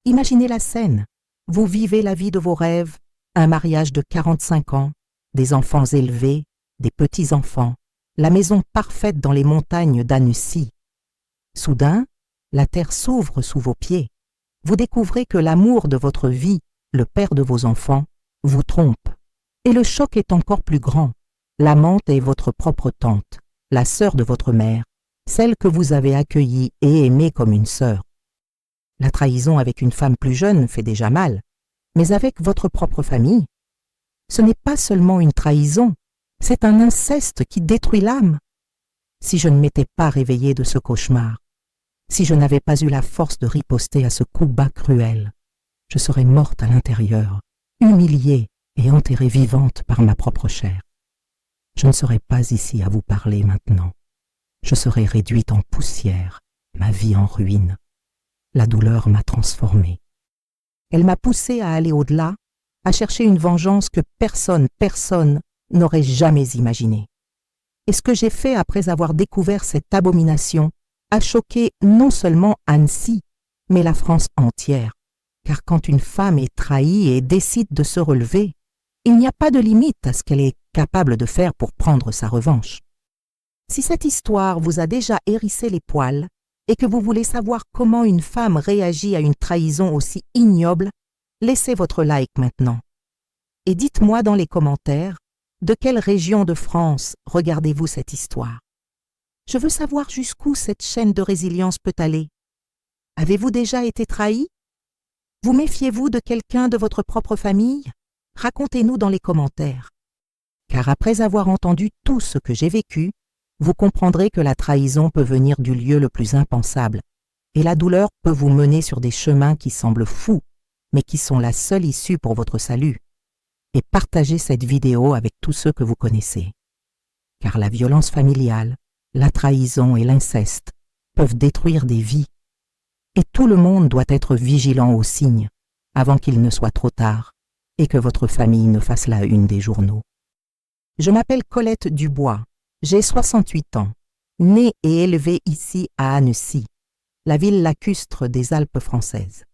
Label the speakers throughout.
Speaker 1: Imaginez la scène. Vous vivez la vie de vos rêves, un mariage de 45 ans, des enfants élevés, des petits-enfants, la maison parfaite dans les montagnes d'Annecy. Soudain, la terre s'ouvre sous vos pieds. Vous découvrez que l'amour de votre vie, le père de vos enfants, vous trompe. Et le choc est encore plus grand. L'amante est votre propre tante, la sœur de votre mère, celle que vous avez accueillie et aimée comme une sœur. La trahison avec une femme plus jeune fait déjà mal, mais avec votre propre famille, ce n'est pas seulement une trahison, c'est un inceste qui détruit l'âme. Si je ne m'étais pas réveillée de ce cauchemar, si je n'avais pas eu la force de riposter à ce coup bas cruel, je serais morte à l'intérieur, humiliée et enterrée vivante par ma propre chair. Je ne serais pas ici à vous parler maintenant. Je serais réduite en poussière, ma vie en ruine. La douleur m'a transformée. Elle m'a poussée à aller au-delà, à chercher une vengeance que personne n'aurait jamais imaginée. Et ce que j'ai fait après avoir découvert cette abomination a choqué non seulement Annecy, mais la France entière. Car quand une femme est trahie et décide de se relever, il n'y a pas de limite à ce qu'elle est capable de faire pour prendre sa revanche. Si cette histoire vous a déjà hérissé les poils et que vous voulez savoir comment une femme réagit à une trahison aussi ignoble, laissez votre like maintenant. Et dites-moi dans les commentaires de quelle région de France regardez-vous cette histoire. Je veux savoir jusqu'où cette chaîne de résilience peut aller. Avez-vous déjà été trahi? Vous méfiez-vous de quelqu'un de votre propre famille? Racontez-nous dans les commentaires. Car après avoir entendu tout ce que j'ai vécu, vous comprendrez que la trahison peut venir du lieu le plus impensable, et la douleur peut vous mener sur des chemins qui semblent fous, mais qui sont la seule issue pour votre salut. Et partagez cette vidéo avec tous ceux que vous connaissez. Car la violence familiale, la trahison et l'inceste peuvent détruire des vies. Et tout le monde doit être vigilant aux signes, avant qu'il ne soit trop tard, et que votre famille ne fasse la une des journaux. Je m'appelle Colette Dubois, j'ai 68 ans, née et élevée ici à Annecy, la ville lacustre des Alpes françaises.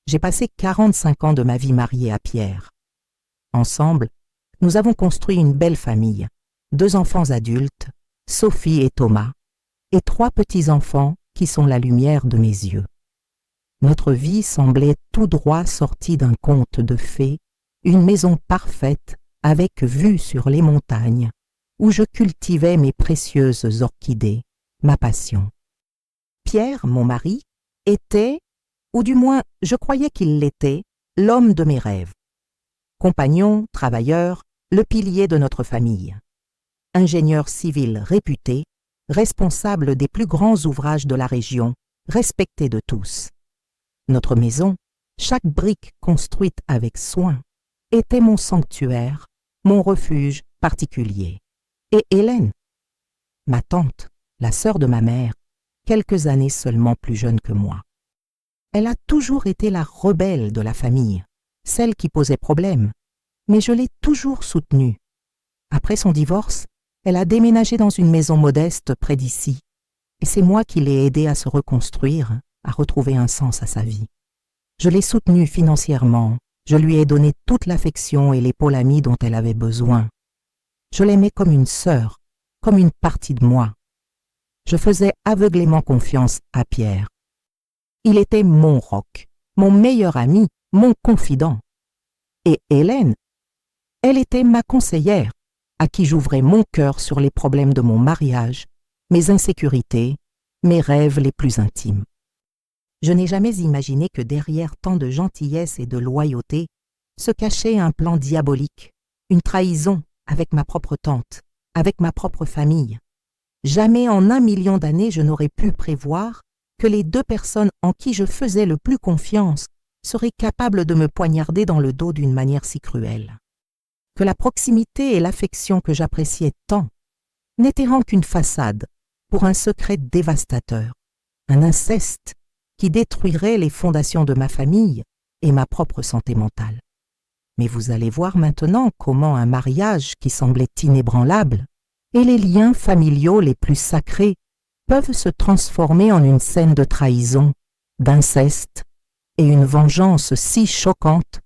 Speaker 1: J'ai passé 45 ans de ma vie mariée à Pierre. Ensemble, nous avons construit une belle famille, 2 enfants adultes, Sophie et Thomas, et 3 petits-enfants qui sont la lumière de mes yeux. Notre vie semblait tout droit sortie d'un conte de fées, une maison parfaite avec vue sur les montagnes, où je cultivais mes précieuses orchidées, ma passion. Pierre, mon mari, était, ou du moins je croyais qu'il l'était, l'homme de mes rêves. Compagnon, travailleur, le pilier de notre famille. Ingénieur civil réputé, responsable des plus grands ouvrages de la région, respecté de tous. Notre maison, chaque brique construite avec soin, était mon sanctuaire, mon refuge particulier. Et Hélène, ma tante, la sœur de ma mère, quelques années seulement plus jeune que moi. Elle a toujours été la rebelle de la famille, celle qui posait problème, mais je l'ai toujours soutenue. Après son divorce, elle a déménagé dans une maison modeste près d'ici, et c'est moi qui l'ai aidée à se reconstruire, à retrouver un sens à sa vie. Je l'ai soutenue financièrement, je lui ai donné toute l'affection et l'épaule amie dont elle avait besoin. Je l'aimais comme une sœur, comme une partie de moi. Je faisais aveuglément confiance à Pierre. Il était mon roc, mon meilleur ami, mon confident. Et Hélène, elle était ma conseillère, à qui j'ouvrais mon cœur sur les problèmes de mon mariage, mes insécurités, mes rêves les plus intimes. Je n'ai jamais imaginé que derrière tant de gentillesse et de loyauté se cachait un plan diabolique, une trahison avec ma propre tante, avec ma propre famille. Jamais en 1 million d'années je n'aurais pu prévoir que les 2 personnes en qui je faisais le plus confiance seraient capables de me poignarder dans le dos d'une manière si cruelle. Que la proximité et l'affection que j'appréciais tant n'étaient qu'une façade pour un secret dévastateur, un inceste qui détruirait les fondations de ma famille et ma propre santé mentale. Mais vous allez voir maintenant comment un mariage qui semblait inébranlable et les liens familiaux les plus sacrés peuvent se transformer en une scène de trahison, d'inceste et une vengeance si choquante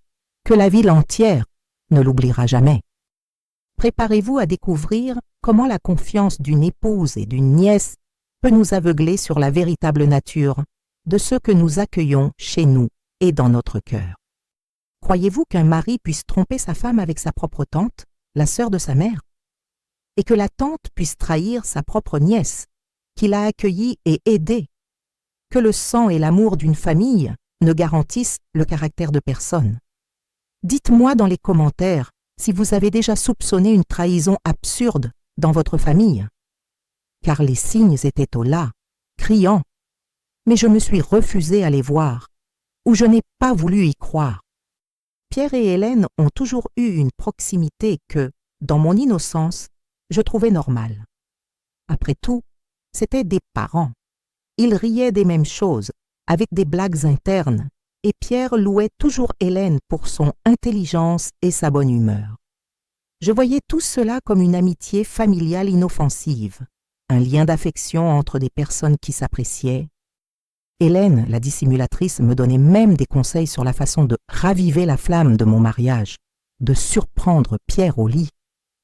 Speaker 1: que la ville entière ne l'oubliera jamais. Préparez-vous à découvrir comment la confiance d'une épouse et d'une nièce peut nous aveugler sur la véritable nature de ceux que nous accueillons chez nous et dans notre cœur. Croyez-vous qu'un mari puisse tromper sa femme avec sa propre tante, la sœur de sa mère, et que la tante puisse trahir sa propre nièce, qui l'a accueillie et aidée, que le sang et l'amour d'une famille ne garantissent le caractère de personne? Dites-moi dans les commentaires si vous avez déjà soupçonné une trahison absurde dans votre famille. Car les signes étaient au là, criants, mais je me suis refusée à les voir, ou je n'ai pas voulu y croire. Pierre et Hélène ont toujours eu une proximité que, dans mon innocence, je trouvais normale. Après tout, c'étaient des parents. Ils riaient des mêmes choses, avec des blagues internes, et Pierre louait toujours Hélène pour son intelligence et sa bonne humeur. Je voyais tout cela comme une amitié familiale inoffensive, un lien d'affection entre des personnes qui s'appréciaient. Hélène, la dissimulatrice, me donnait même des conseils sur la façon de raviver la flamme de mon mariage, de surprendre Pierre au lit.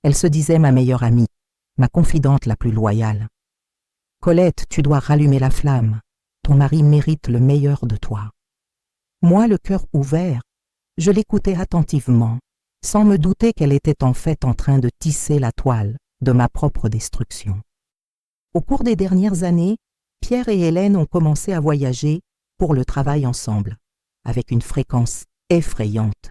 Speaker 1: Elle se disait ma meilleure amie, ma confidente la plus loyale. « Colette, tu dois rallumer la flamme. Ton mari mérite le meilleur de toi. » Moi, le cœur ouvert, je l'écoutais attentivement, sans me douter qu'elle était en fait en train de tisser la toile de ma propre destruction. Au cours des dernières années, Pierre et Hélène ont commencé à voyager pour le travail ensemble, avec une fréquence effrayante.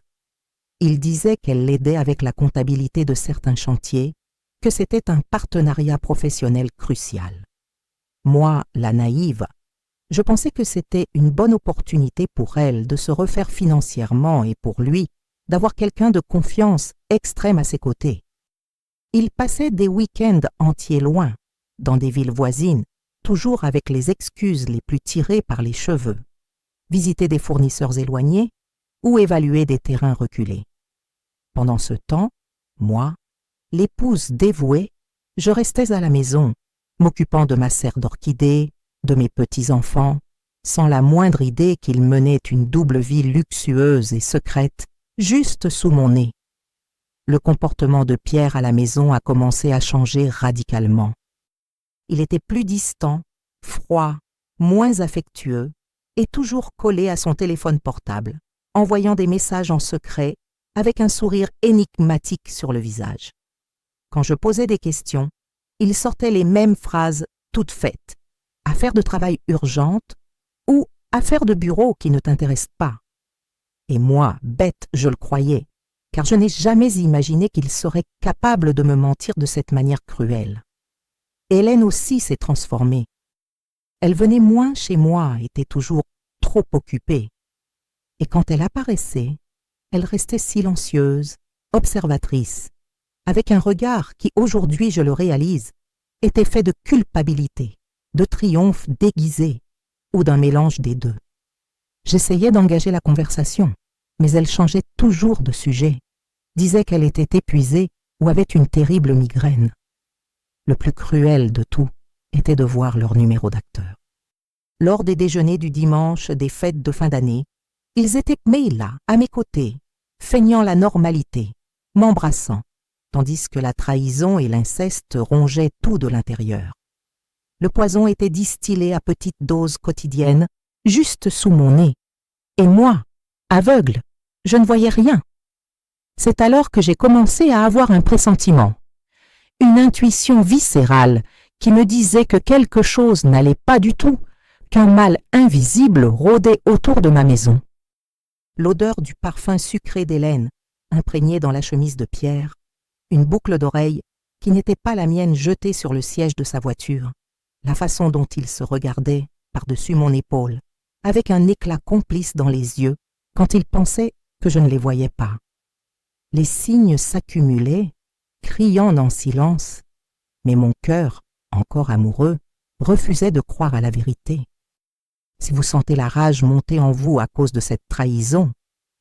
Speaker 1: Il disait qu'elle l'aidait avec la comptabilité de certains chantiers, que c'était un partenariat professionnel crucial. Moi, la naïve, je pensais que c'était une bonne opportunité pour elle de se refaire financièrement et pour lui d'avoir quelqu'un de confiance extrême à ses côtés. Ils passaient des week-ends entiers loin, dans des villes voisines, toujours avec les excuses les plus tirées par les cheveux, visiter des fournisseurs éloignés ou évaluer des terrains reculés. Pendant ce temps, moi, l'épouse dévouée, je restais à la maison, m'occupant de ma serre d'orchidées, de mes petits-enfants, sans la moindre idée qu'ils menaient une double vie luxueuse et secrète, juste sous mon nez. Le comportement de Pierre à la maison a commencé à changer radicalement. Il était plus distant, froid, moins affectueux et toujours collé à son téléphone portable, envoyant des messages en secret avec un sourire énigmatique sur le visage. Quand je posais des questions, il sortait les mêmes phrases toutes faites. « Affaire de travail urgente » ou « affaire de bureau qui ne t'intéresse pas ». Et moi, bête, je le croyais, car je n'ai jamais imaginé qu'il serait capable de me mentir de cette manière cruelle. Hélène aussi s'est transformée. Elle venait moins chez moi, était toujours trop occupée. Et quand elle apparaissait, elle restait silencieuse, observatrice, avec un regard qui, aujourd'hui je le réalise, était fait de culpabilité, de triomphe déguisé ou d'un mélange des deux. J'essayais d'engager la conversation, mais elle changeait toujours de sujet, disait qu'elle était épuisée ou avait une terrible migraine. Le plus cruel de tout était de voir leur numéro d'acteur. Lors des déjeuners du dimanche des fêtes de fin d'année, ils étaient là, à mes côtés, feignant la normalité, m'embrassant, tandis que la trahison et l'inceste rongeaient tout de l'intérieur. Le poison était distillé à petites doses quotidiennes, juste sous mon nez. Et moi, aveugle, je ne voyais rien. C'est alors que j'ai commencé à avoir un pressentiment, une intuition viscérale qui me disait que quelque chose n'allait pas du tout, qu'un mal invisible rôdait autour de ma maison. L'odeur du parfum sucré d'Hélène, imprégnée dans la chemise de Pierre, une boucle d'oreille qui n'était pas la mienne jetée sur le siège de sa voiture, la façon dont il se regardait par-dessus mon épaule, avec un éclat complice dans les yeux quand il pensait que je ne les voyais pas. Les signes s'accumulaient, criant en silence, mais mon cœur, encore amoureux, refusait de croire à la vérité. Si vous sentez la rage monter en vous à cause de cette trahison,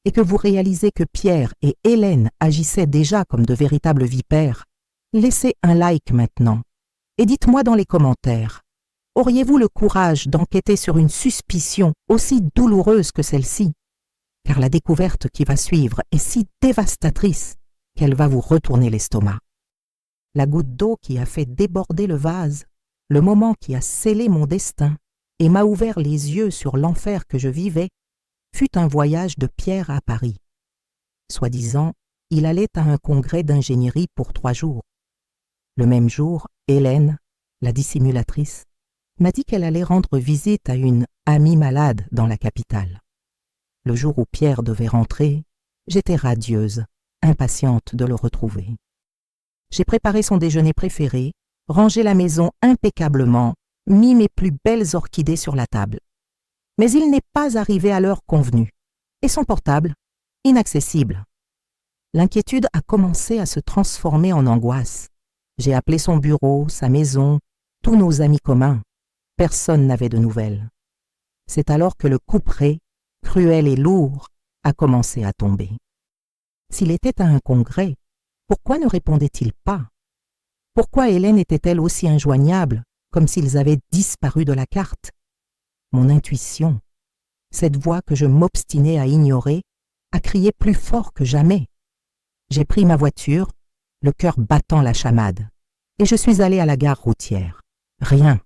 Speaker 1: et que vous réalisez que Pierre et Hélène agissaient déjà comme de véritables vipères, laissez un like maintenant, et dites-moi dans les commentaires, Auriez-vous le courage d'enquêter sur une suspicion aussi douloureuse que celle-ci? Car la découverte qui va suivre est si dévastatrice qu'elle va vous retourner l'estomac. La goutte d'eau qui a fait déborder le vase, le moment qui a scellé mon destin et m'a ouvert les yeux sur l'enfer que je vivais, fut un voyage de Pierre à Paris. Soi-disant, il allait à un congrès d'ingénierie pour 3 jours. Le même jour, Hélène, la dissimulatrice, m'a dit qu'elle allait rendre visite à une amie malade dans la capitale. Le jour où Pierre devait rentrer, j'étais radieuse, impatiente de le retrouver. J'ai préparé son déjeuner préféré, rangé la maison impeccablement, mis mes plus belles orchidées sur la table. Mais il n'est pas arrivé à l'heure convenue. Et son portable, inaccessible. L'inquiétude a commencé à se transformer en angoisse. J'ai appelé son bureau, sa maison, tous nos amis communs. Personne n'avait de nouvelles. C'est alors que le couperet, cruel et lourd, a commencé à tomber. S'il était à un congrès, pourquoi ne répondait-il pas? Pourquoi Hélène était-elle aussi injoignable, comme s'ils avaient disparu de la carte? Mon intuition, cette voix que je m'obstinais à ignorer, a crié plus fort que jamais. J'ai pris ma voiture, le cœur battant la chamade, et je suis allé à la gare routière. Rien.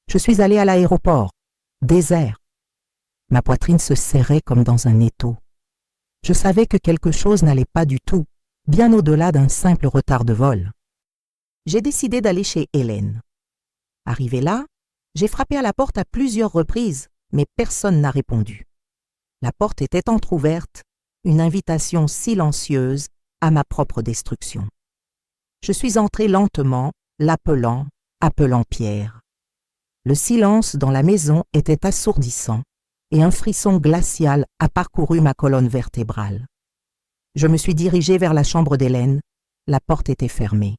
Speaker 1: Je suis allé à l'aéroport. Désert. Ma poitrine se serrait comme dans un étau. Je savais que quelque chose n'allait pas du tout, bien au-delà d'un simple retard de vol. J'ai décidé d'aller chez Hélène. Arrivé là, j'ai frappé à la porte à plusieurs reprises, mais personne n'a répondu. La porte était entr'ouverte, une invitation silencieuse à ma propre destruction. Je suis entré lentement, l'appelant, appelant Pierre. Le silence dans la maison était assourdissant et un frisson glacial a parcouru ma colonne vertébrale. Je me suis dirigé vers la chambre d'Hélène, la porte était fermée.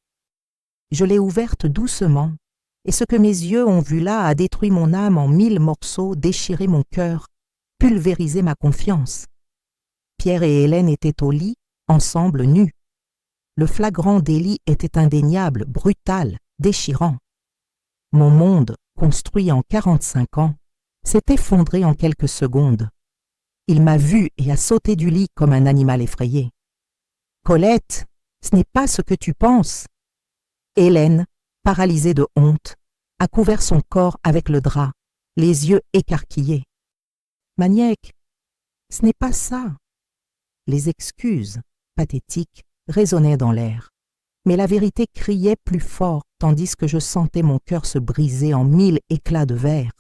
Speaker 1: Je l'ai ouverte doucement, et ce que mes yeux ont vu là a détruit mon âme en 1000 morceaux, déchiré mon cœur, pulvérisé ma confiance. Pierre et Hélène étaient au lit, ensemble nus. Le flagrant délit était indéniable, brutal, déchirant. Mon monde, construit en 45 ans, s'est effondré en quelques secondes. Il m'a vu et a sauté du lit comme un animal effrayé. « Colette, ce n'est pas ce que tu penses. » Hélène, paralysée de honte, a couvert son corps avec le drap, les yeux écarquillés. « Maniaque, ce n'est pas ça. » Les excuses, pathétiques, résonnaient dans l'air. Mais la vérité criait plus fort, tandis que je sentais mon cœur se briser en 1000 éclats de verre.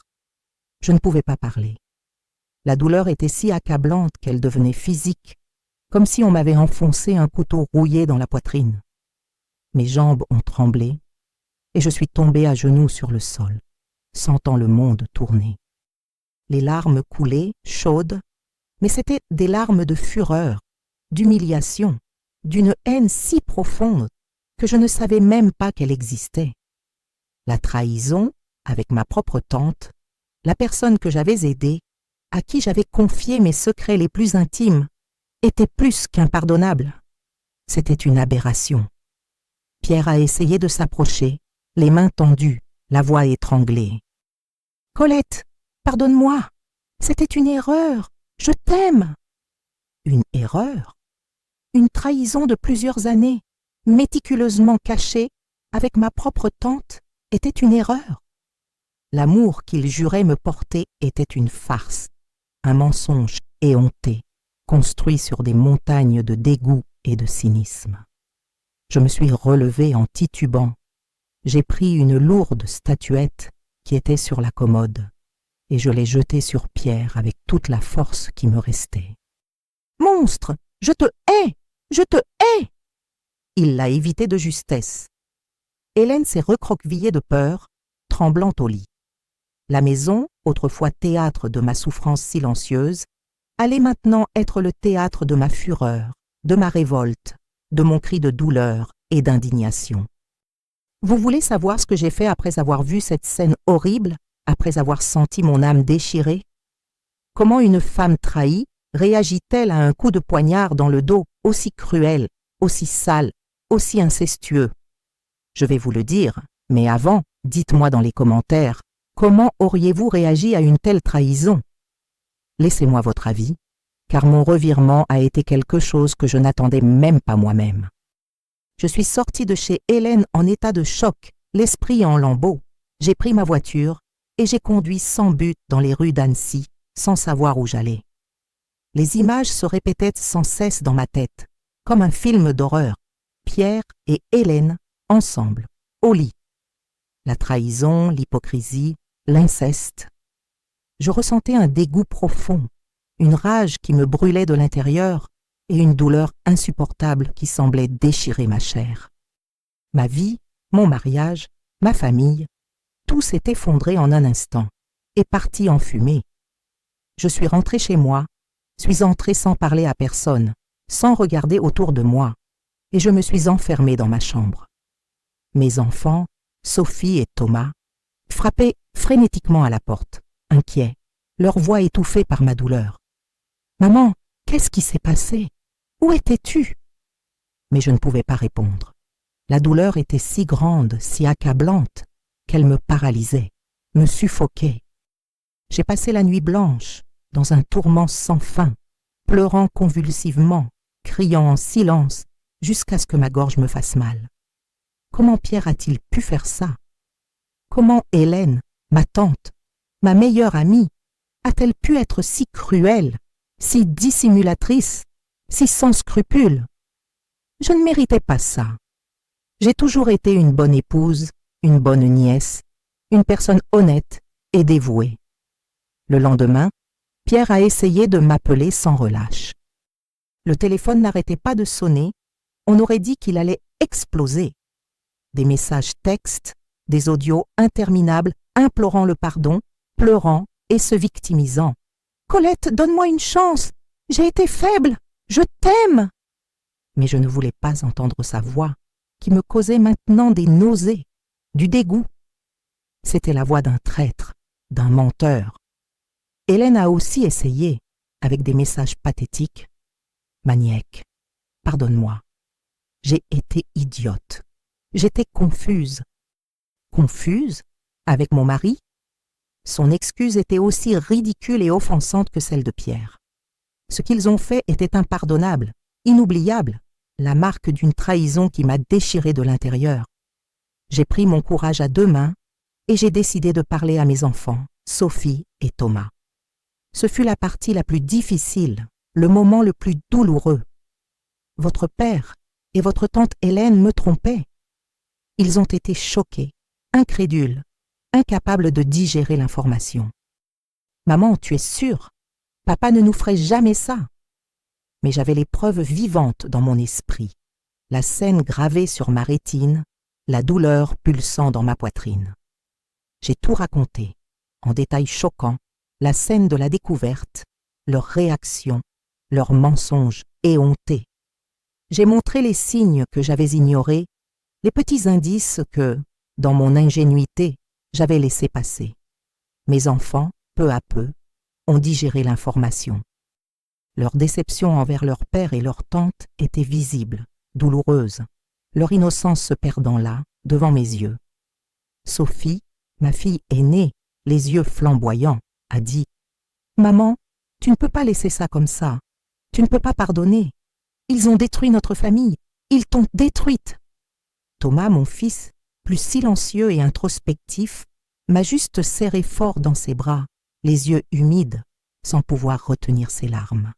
Speaker 1: Je ne pouvais pas parler. La douleur était si accablante qu'elle devenait physique, comme si on m'avait enfoncé un couteau rouillé dans la poitrine. Mes jambes ont tremblé, et je suis tombée à genoux sur le sol, sentant le monde tourner. Les larmes coulaient, chaudes, mais c'étaient des larmes de fureur, d'humiliation, d'une haine si profonde que je ne savais même pas qu'elle existait. La trahison, avec ma propre tante, la personne que j'avais aidée, à qui j'avais confié mes secrets les plus intimes, était plus qu'impardonnable. C'était une aberration. Pierre a essayé de s'approcher, les mains tendues, la voix étranglée. « Colette, pardonne-moi, c'était une erreur, je t'aime. » Une erreur? Une trahison de plusieurs années, méticuleusement cachée, avec ma propre tante, était une erreur. L'amour qu'il jurait me porter était une farce, un mensonge éhonté, construit sur des montagnes de dégoût et de cynisme. Je me suis relevée en titubant. J'ai pris une lourde statuette qui était sur la commode et je l'ai jetée sur Pierre avec toute la force qui me restait. « Monstre, je te hais! Je te hais !» Il l'a évité de justesse. Hélène s'est recroquevillée de peur, tremblant au lit. La maison, autrefois théâtre de ma souffrance silencieuse, allait maintenant être le théâtre de ma fureur, de ma révolte, de mon cri de douleur et d'indignation. Vous voulez savoir ce que j'ai fait après avoir vu cette scène horrible, après avoir senti mon âme déchirée? Comment une femme trahie réagit-elle à un coup de poignard dans le dos aussi cruel, aussi sale, aussi incestueux? Je vais vous le dire, mais avant, dites-moi dans les commentaires, Comment auriez-vous réagi à une telle trahison? Laissez-moi votre avis, car mon revirement a été quelque chose que je n'attendais même pas moi-même. Je suis sortie de chez Hélène en état de choc, l'esprit en lambeaux. J'ai pris ma voiture et j'ai conduit sans but dans les rues d'Annecy, sans savoir où j'allais. Les images se répétaient sans cesse dans ma tête, comme un film d'horreur. Pierre et Hélène, ensemble, au lit. La trahison, l'hypocrisie, l'inceste. Je ressentais un dégoût profond, une rage qui me brûlait de l'intérieur et une douleur insupportable qui semblait déchirer ma chair. Ma vie, mon mariage, ma famille, tout s'est effondré en un instant et parti en fumée. Je suis rentrée chez moi, suis entrée sans parler à personne, sans regarder autour de moi, et je me suis enfermée dans ma chambre. Mes enfants, Sophie et Thomas, frappaient frénétiquement à la porte, inquiets, leur voix étouffée par ma douleur. « Maman, qu'est-ce qui s'est passé? Où étais-tu » Mais je ne pouvais pas répondre. La douleur était si grande, si accablante, qu'elle me paralysait, me suffoquait. J'ai passé la nuit blanche, dans un tourment sans fin, pleurant convulsivement, criant en silence, jusqu'à ce que ma gorge me fasse mal. Comment Pierre a-t-il pu faire ça? Comment Hélène, ma tante, ma meilleure amie, a-t-elle pu être si cruelle, si dissimulatrice, si sans scrupules? Je ne méritais pas ça. J'ai toujours été une bonne épouse, une bonne nièce, une personne honnête et dévouée. Le lendemain, Pierre a essayé de m'appeler sans relâche. Le téléphone n'arrêtait pas de sonner, on aurait dit qu'il allait exploser. Des messages textes, des audios interminables implorant le pardon, pleurant et se victimisant. « Colette, donne-moi une chance, j'ai été faible, je t'aime !» Mais je ne voulais pas entendre sa voix, qui me causait maintenant des nausées, du dégoût. C'était la voix d'un traître, d'un menteur. Hélène a aussi essayé, avec des messages pathétiques. « Maniaque, pardonne-moi. J'ai été idiote. J'étais confuse. » Confuse? Avec mon mari? Son excuse était aussi ridicule et offensante que celle de Pierre. Ce qu'ils ont fait était impardonnable, inoubliable, la marque d'une trahison qui m'a déchiré de l'intérieur. J'ai pris mon courage à deux mains et j'ai décidé de parler à mes enfants, Sophie et Thomas. Ce fut la partie la plus difficile, le moment le plus douloureux. Votre père et votre tante Hélène me trompaient. Ils ont été choqués, incrédules, incapables de digérer l'information. « Maman, tu es sûre? Papa ne nous ferait jamais ça. » Mais j'avais les preuves vivantes dans mon esprit, la scène gravée sur ma rétine, la douleur pulsant dans ma poitrine. J'ai tout raconté, en détails choquants, la scène de la découverte, leurs réactions, leurs mensonges éhontés. J'ai montré les signes que j'avais ignorés, les petits indices que, dans mon ingénuité, j'avais laissé passer. Mes enfants, peu à peu, ont digéré l'information. Leur déception envers leur père et leur tante était visible, douloureuse, leur innocence se perdant là, devant mes yeux. Sophie, ma fille aînée, les yeux flamboyants, a dit « Maman, tu ne peux pas laisser ça comme ça. Tu ne peux pas pardonner. Ils ont détruit notre famille. Ils t'ont détruite. » Thomas, mon fils, plus silencieux et introspectif, m'a juste serré fort dans ses bras, les yeux humides, sans pouvoir retenir ses larmes.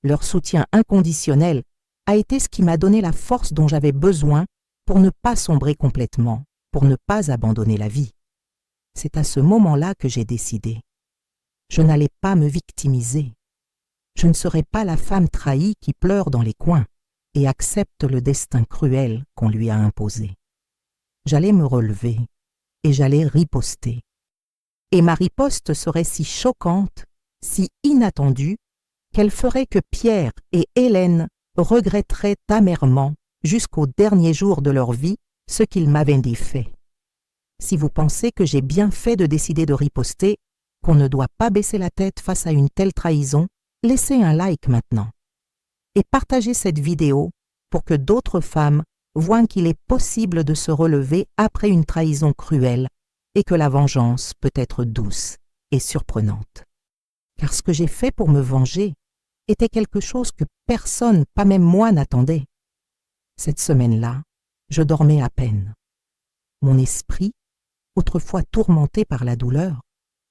Speaker 1: Leur soutien inconditionnel a été ce qui m'a donné la force dont j'avais besoin pour ne pas sombrer complètement, pour ne pas abandonner la vie. C'est à ce moment-là que j'ai décidé. Je n'allais pas me victimiser. Je ne serais pas la femme trahie qui pleure dans les coins et accepte le destin cruel qu'on lui a imposé. J'allais me relever et j'allais riposter. Et ma riposte serait si choquante, si inattendue, qu'elle ferait que Pierre et Hélène regretteraient amèrement, jusqu'au dernier jour de leur vie, ce qu'ils m'avaient défait. Si vous pensez que j'ai bien fait de décider de riposter, qu'on ne doit pas baisser la tête face à une telle trahison, laissez un like maintenant. Et partagez cette vidéo pour que d'autres femmes voient qu'il est possible de se relever après une trahison cruelle et que la vengeance peut être douce et surprenante. Car ce que j'ai fait pour me venger était quelque chose que personne, pas même moi, n'attendait. Cette semaine-là, je dormais à peine. Mon esprit, autrefois tourmenté par la douleur,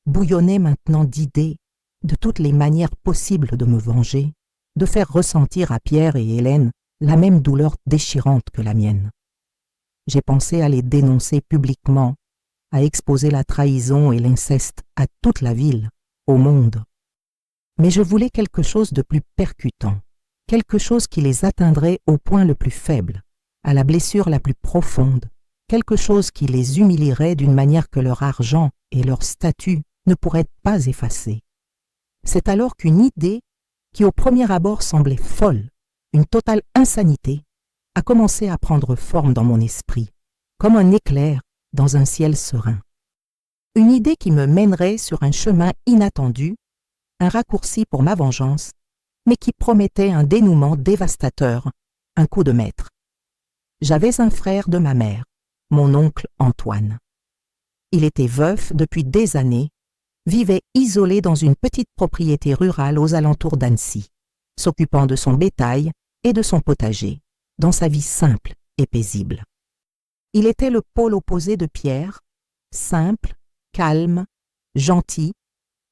Speaker 1: bouillonnait maintenant d'idées, de toutes les manières possibles de me venger, de faire ressentir à Pierre et Hélène la même douleur déchirante que la mienne. J'ai pensé à les dénoncer publiquement, à exposer la trahison et l'inceste à toute la ville, au monde. Mais je voulais quelque chose de plus percutant, quelque chose qui les atteindrait au point le plus faible, à la blessure la plus profonde, quelque chose qui les humilierait d'une manière que leur argent et leur statut ne pourraient pas effacer. C'est alors qu'une idée, qui au premier abord semblait folle, une totale insanité, a commencé à prendre forme dans mon esprit, comme un éclair dans un ciel serein. Une idée qui me mènerait sur un chemin inattendu, un raccourci pour ma vengeance, mais qui promettait un dénouement dévastateur, un coup de maître. J'avais un frère de ma mère, mon oncle Antoine. Il était veuf depuis des années, vivait isolé dans une petite propriété rurale aux alentours d'Annecy, s'occupant de son bétail et de son potager, dans sa vie simple et paisible. Il était le pôle opposé de Pierre, simple, calme, gentil,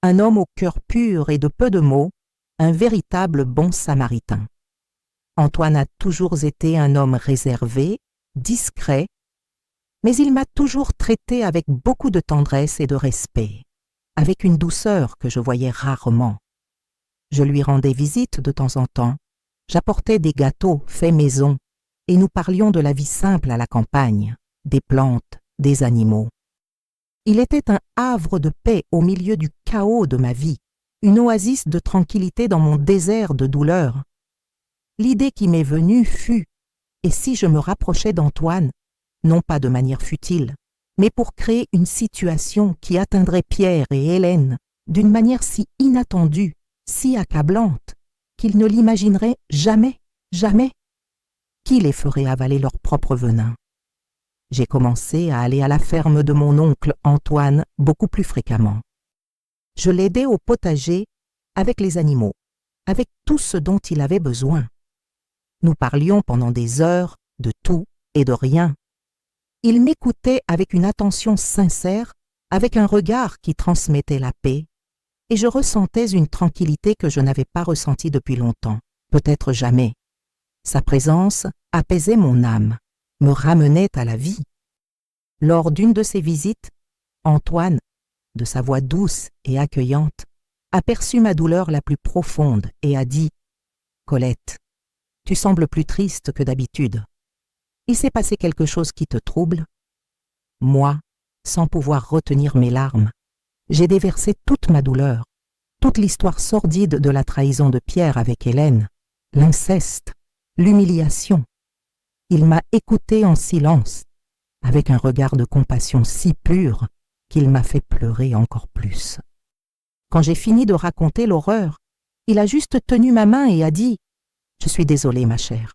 Speaker 1: un homme au cœur pur et de peu de mots, un véritable bon samaritain. Antoine a toujours été un homme réservé, discret, mais il m'a toujours traité avec beaucoup de tendresse et de respect, avec une douceur que je voyais rarement. Je lui rendais visite de temps en temps, j'apportais des gâteaux faits maison, et nous parlions de la vie simple à la campagne, des plantes, des animaux. Il était un havre de paix au milieu du chaos de ma vie, une oasis de tranquillité dans mon désert de douleur. L'idée qui m'est venue fut, et si je me rapprochais d'Antoine, non pas de manière futile, mais pour créer une situation qui atteindrait Pierre et Hélène d'une manière si inattendue, si accablante, qu'ils ne l'imagineraient jamais, jamais. Qui les ferait avaler leur propre venin? J'ai commencé à aller à la ferme de mon oncle Antoine beaucoup plus fréquemment. Je l'aidais au potager avec les animaux, avec tout ce dont il avait besoin. Nous parlions pendant des heures de tout et de rien. Il m'écoutait avec une attention sincère, avec un regard qui transmettait la paix, et je ressentais une tranquillité que je n'avais pas ressentie depuis longtemps, peut-être jamais. Sa présence apaisait mon âme, me ramenait à la vie. Lors d'une de ces visites, Antoine, de sa voix douce et accueillante, aperçut ma douleur la plus profonde et a dit « Colette, tu sembles plus triste que d'habitude. Il s'est passé quelque chose qui te trouble ?» Moi, sans pouvoir retenir mes larmes, j'ai déversé toute ma douleur, toute l'histoire sordide de la trahison de Pierre avec Hélène, l'inceste, l'humiliation. Il m'a écouté en silence, avec un regard de compassion si pur qu'il m'a fait pleurer encore plus. Quand j'ai fini de raconter l'horreur, il a juste tenu ma main et a dit « Je suis désolé, ma chère,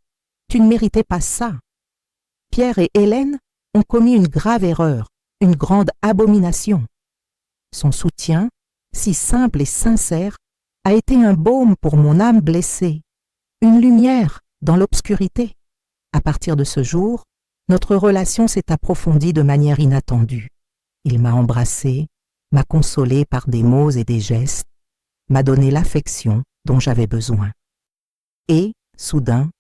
Speaker 1: tu ne méritais pas ça. Pierre et Hélène ont commis une grave erreur, une grande abomination. » Son soutien, si simple et sincère, a été un baume pour mon âme blessée, une lumière dans l'obscurité. À partir de ce jour, notre relation s'est approfondie de manière inattendue. Il m'a embrassée, m'a consolée par des mots et des gestes, m'a donné l'affection dont j'avais besoin. Et, soudain,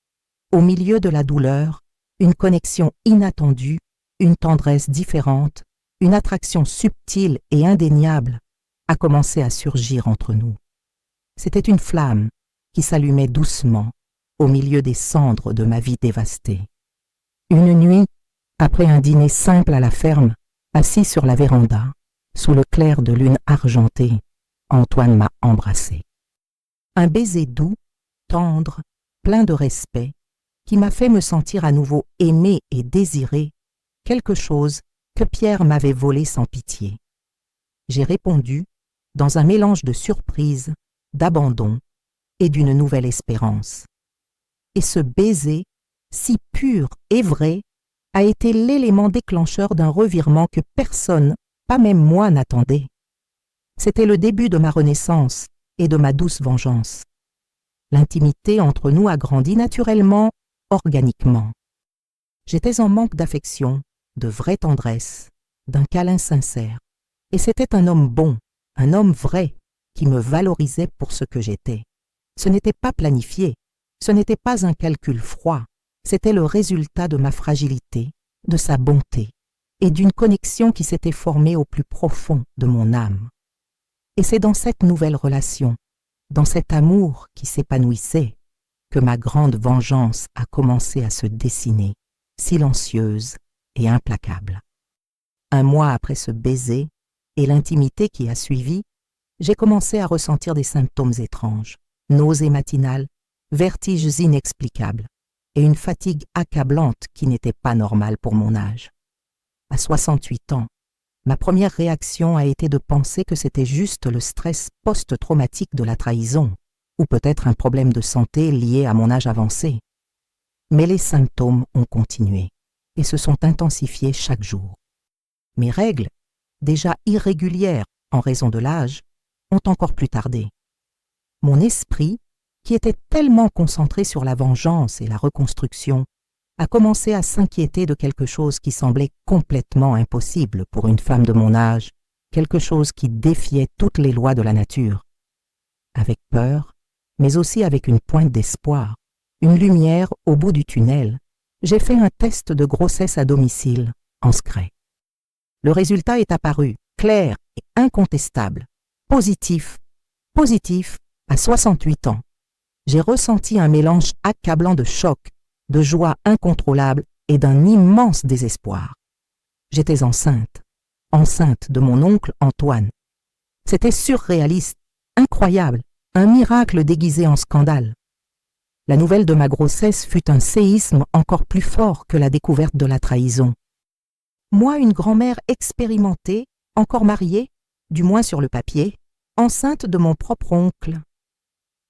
Speaker 1: au milieu de la douleur, une connexion inattendue, une tendresse différente, une attraction subtile et indéniable a commencé à surgir entre nous. C'était une flamme qui s'allumait doucement au milieu des cendres de ma vie dévastée. Une nuit, après un dîner simple à la ferme, assis sur la véranda, sous le clair de lune argentée, Antoine m'a embrassé. Un baiser doux, tendre, plein de respect, qui m'a fait me sentir à nouveau aimé et désiré, quelque chose que Pierre m'avait volé sans pitié. J'ai répondu dans un mélange de surprise, d'abandon et d'une nouvelle espérance. Et ce baiser, si pur et vrai, a été l'élément déclencheur d'un revirement que personne pas même moi n'attendais. C'était le début de ma renaissance et de ma douce vengeance. L'intimité entre nous a grandi naturellement, organiquement. J'étais en manque d'affection, de vraie tendresse, d'un câlin sincère. Et c'était un homme bon, un homme vrai, qui me valorisait pour ce que j'étais. Ce n'était pas planifié, ce n'était pas un calcul froid, c'était le résultat de ma fragilité, de sa bonté, et d'une connexion qui s'était formée au plus profond de mon âme. Et c'est dans cette nouvelle relation, dans cet amour qui s'épanouissait, que ma grande vengeance a commencé à se dessiner, silencieuse et implacable. Un mois après ce baiser et l'intimité qui a suivi, j'ai commencé à ressentir des symptômes étranges, nausées matinales, vertiges inexplicables et une fatigue accablante qui n'était pas normale pour mon âge. À 68 ans, ma première réaction a été de penser que c'était juste le stress post-traumatique de la trahison, ou peut-être un problème de santé lié à mon âge avancé. Mais les symptômes ont continué et se sont intensifiés chaque jour. Mes règles, déjà irrégulières en raison de l'âge, ont encore plus tardé. Mon esprit, qui était tellement concentré sur la vengeance et la reconstruction, a commencé à s'inquiéter de quelque chose qui semblait complètement impossible pour une femme de mon âge, quelque chose qui défiait toutes les lois de la nature. Avec peur, mais aussi avec une pointe d'espoir, une lumière au bout du tunnel, j'ai fait un test de grossesse à domicile, en secret. Le résultat est apparu, clair et incontestable, positif à 68 ans. J'ai ressenti un mélange accablant de choc, de joie incontrôlable et d'un immense désespoir. J'étais enceinte de mon oncle Antoine. C'était surréaliste, incroyable, un miracle déguisé en scandale. La nouvelle de ma grossesse fut un séisme encore plus fort que la découverte de la trahison. Moi, une grand-mère expérimentée, encore mariée, du moins sur le papier, enceinte de mon propre oncle.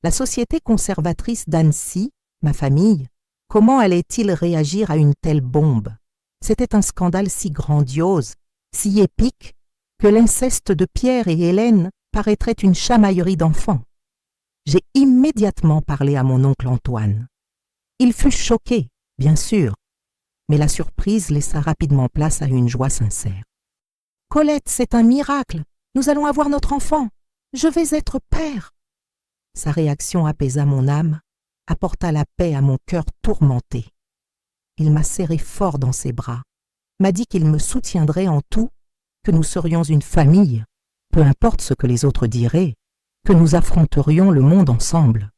Speaker 1: La société conservatrice d'Annecy, ma famille, comment allait-il réagir à une telle bombe? C'était un scandale si grandiose, si épique, que l'inceste de Pierre et Hélène paraîtrait une chamaillerie d'enfants. J'ai immédiatement parlé à mon oncle Antoine. Il fut choqué, bien sûr, mais la surprise laissa rapidement place à une joie sincère. « Colette, c'est un miracle! Nous allons avoir notre enfant! Je vais être père !» Sa réaction apaisa mon âme, apporta la paix à mon cœur tourmenté. Il m'a serré fort dans ses bras, m'a dit qu'il me soutiendrait en tout, que nous serions une famille, peu importe ce que les autres diraient, que nous affronterions le monde ensemble.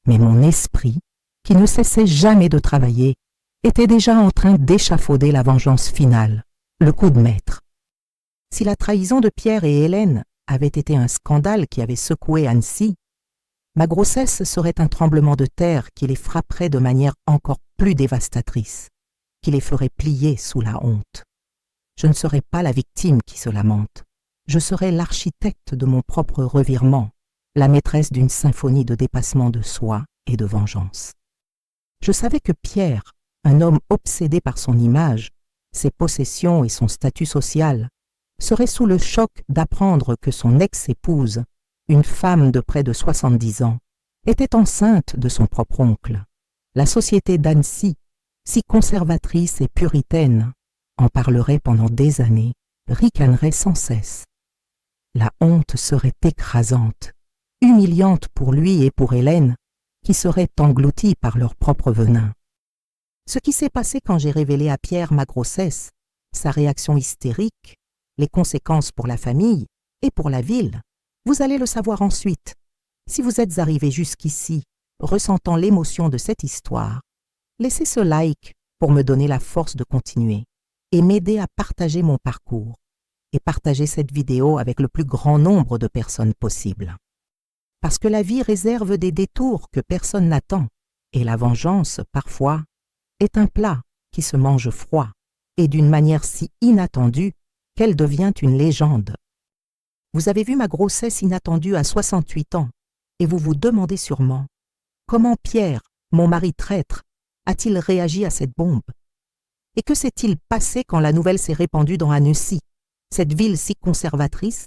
Speaker 1: Mais mon esprit, qui ne cessait jamais de travailler, était déjà en train d'échafauder la vengeance finale, le coup de maître. Si la trahison de Pierre et Hélène avait été un scandale qui avait secoué Annecy, ma grossesse serait un tremblement de terre qui les frapperait de manière encore plus dévastatrice, qui les ferait plier sous la honte. Je ne serais pas la victime qui se lamente. Je serais l'architecte de mon propre revirement, la maîtresse d'une symphonie de dépassement de soi et de vengeance. Je savais que Pierre, un homme obsédé par son image, ses possessions et son statut social, serait sous le choc d'apprendre que son ex-épouse, une femme de près de 70 ans, était enceinte de son propre oncle. La société d'Annecy, si conservatrice et puritaine, en parlerait pendant des années, ricanerait sans cesse. La honte serait écrasante, humiliante pour lui et pour Hélène, qui seraient engloutis par leur propre venin. Ce qui s'est passé quand j'ai révélé à Pierre ma grossesse, sa réaction hystérique, les conséquences pour la famille et pour la ville, vous allez le savoir ensuite. Si vous êtes arrivé jusqu'ici, ressentant l'émotion de cette histoire, laissez ce like pour me donner la force de continuer et m'aider à partager mon parcours et partager cette vidéo avec le plus grand nombre de personnes possible. Parce que la vie réserve des détours que personne n'attend et la vengeance, parfois, est un plat qui se mange froid et d'une manière si inattendue qu'elle devient une légende. Vous avez vu ma grossesse inattendue à 68 ans et vous vous demandez sûrement comment Pierre, mon mari traître, a-t-il réagi à cette bombe? Et que s'est-il passé quand la nouvelle s'est répandue dans Annecy, Cette ville si conservatrice,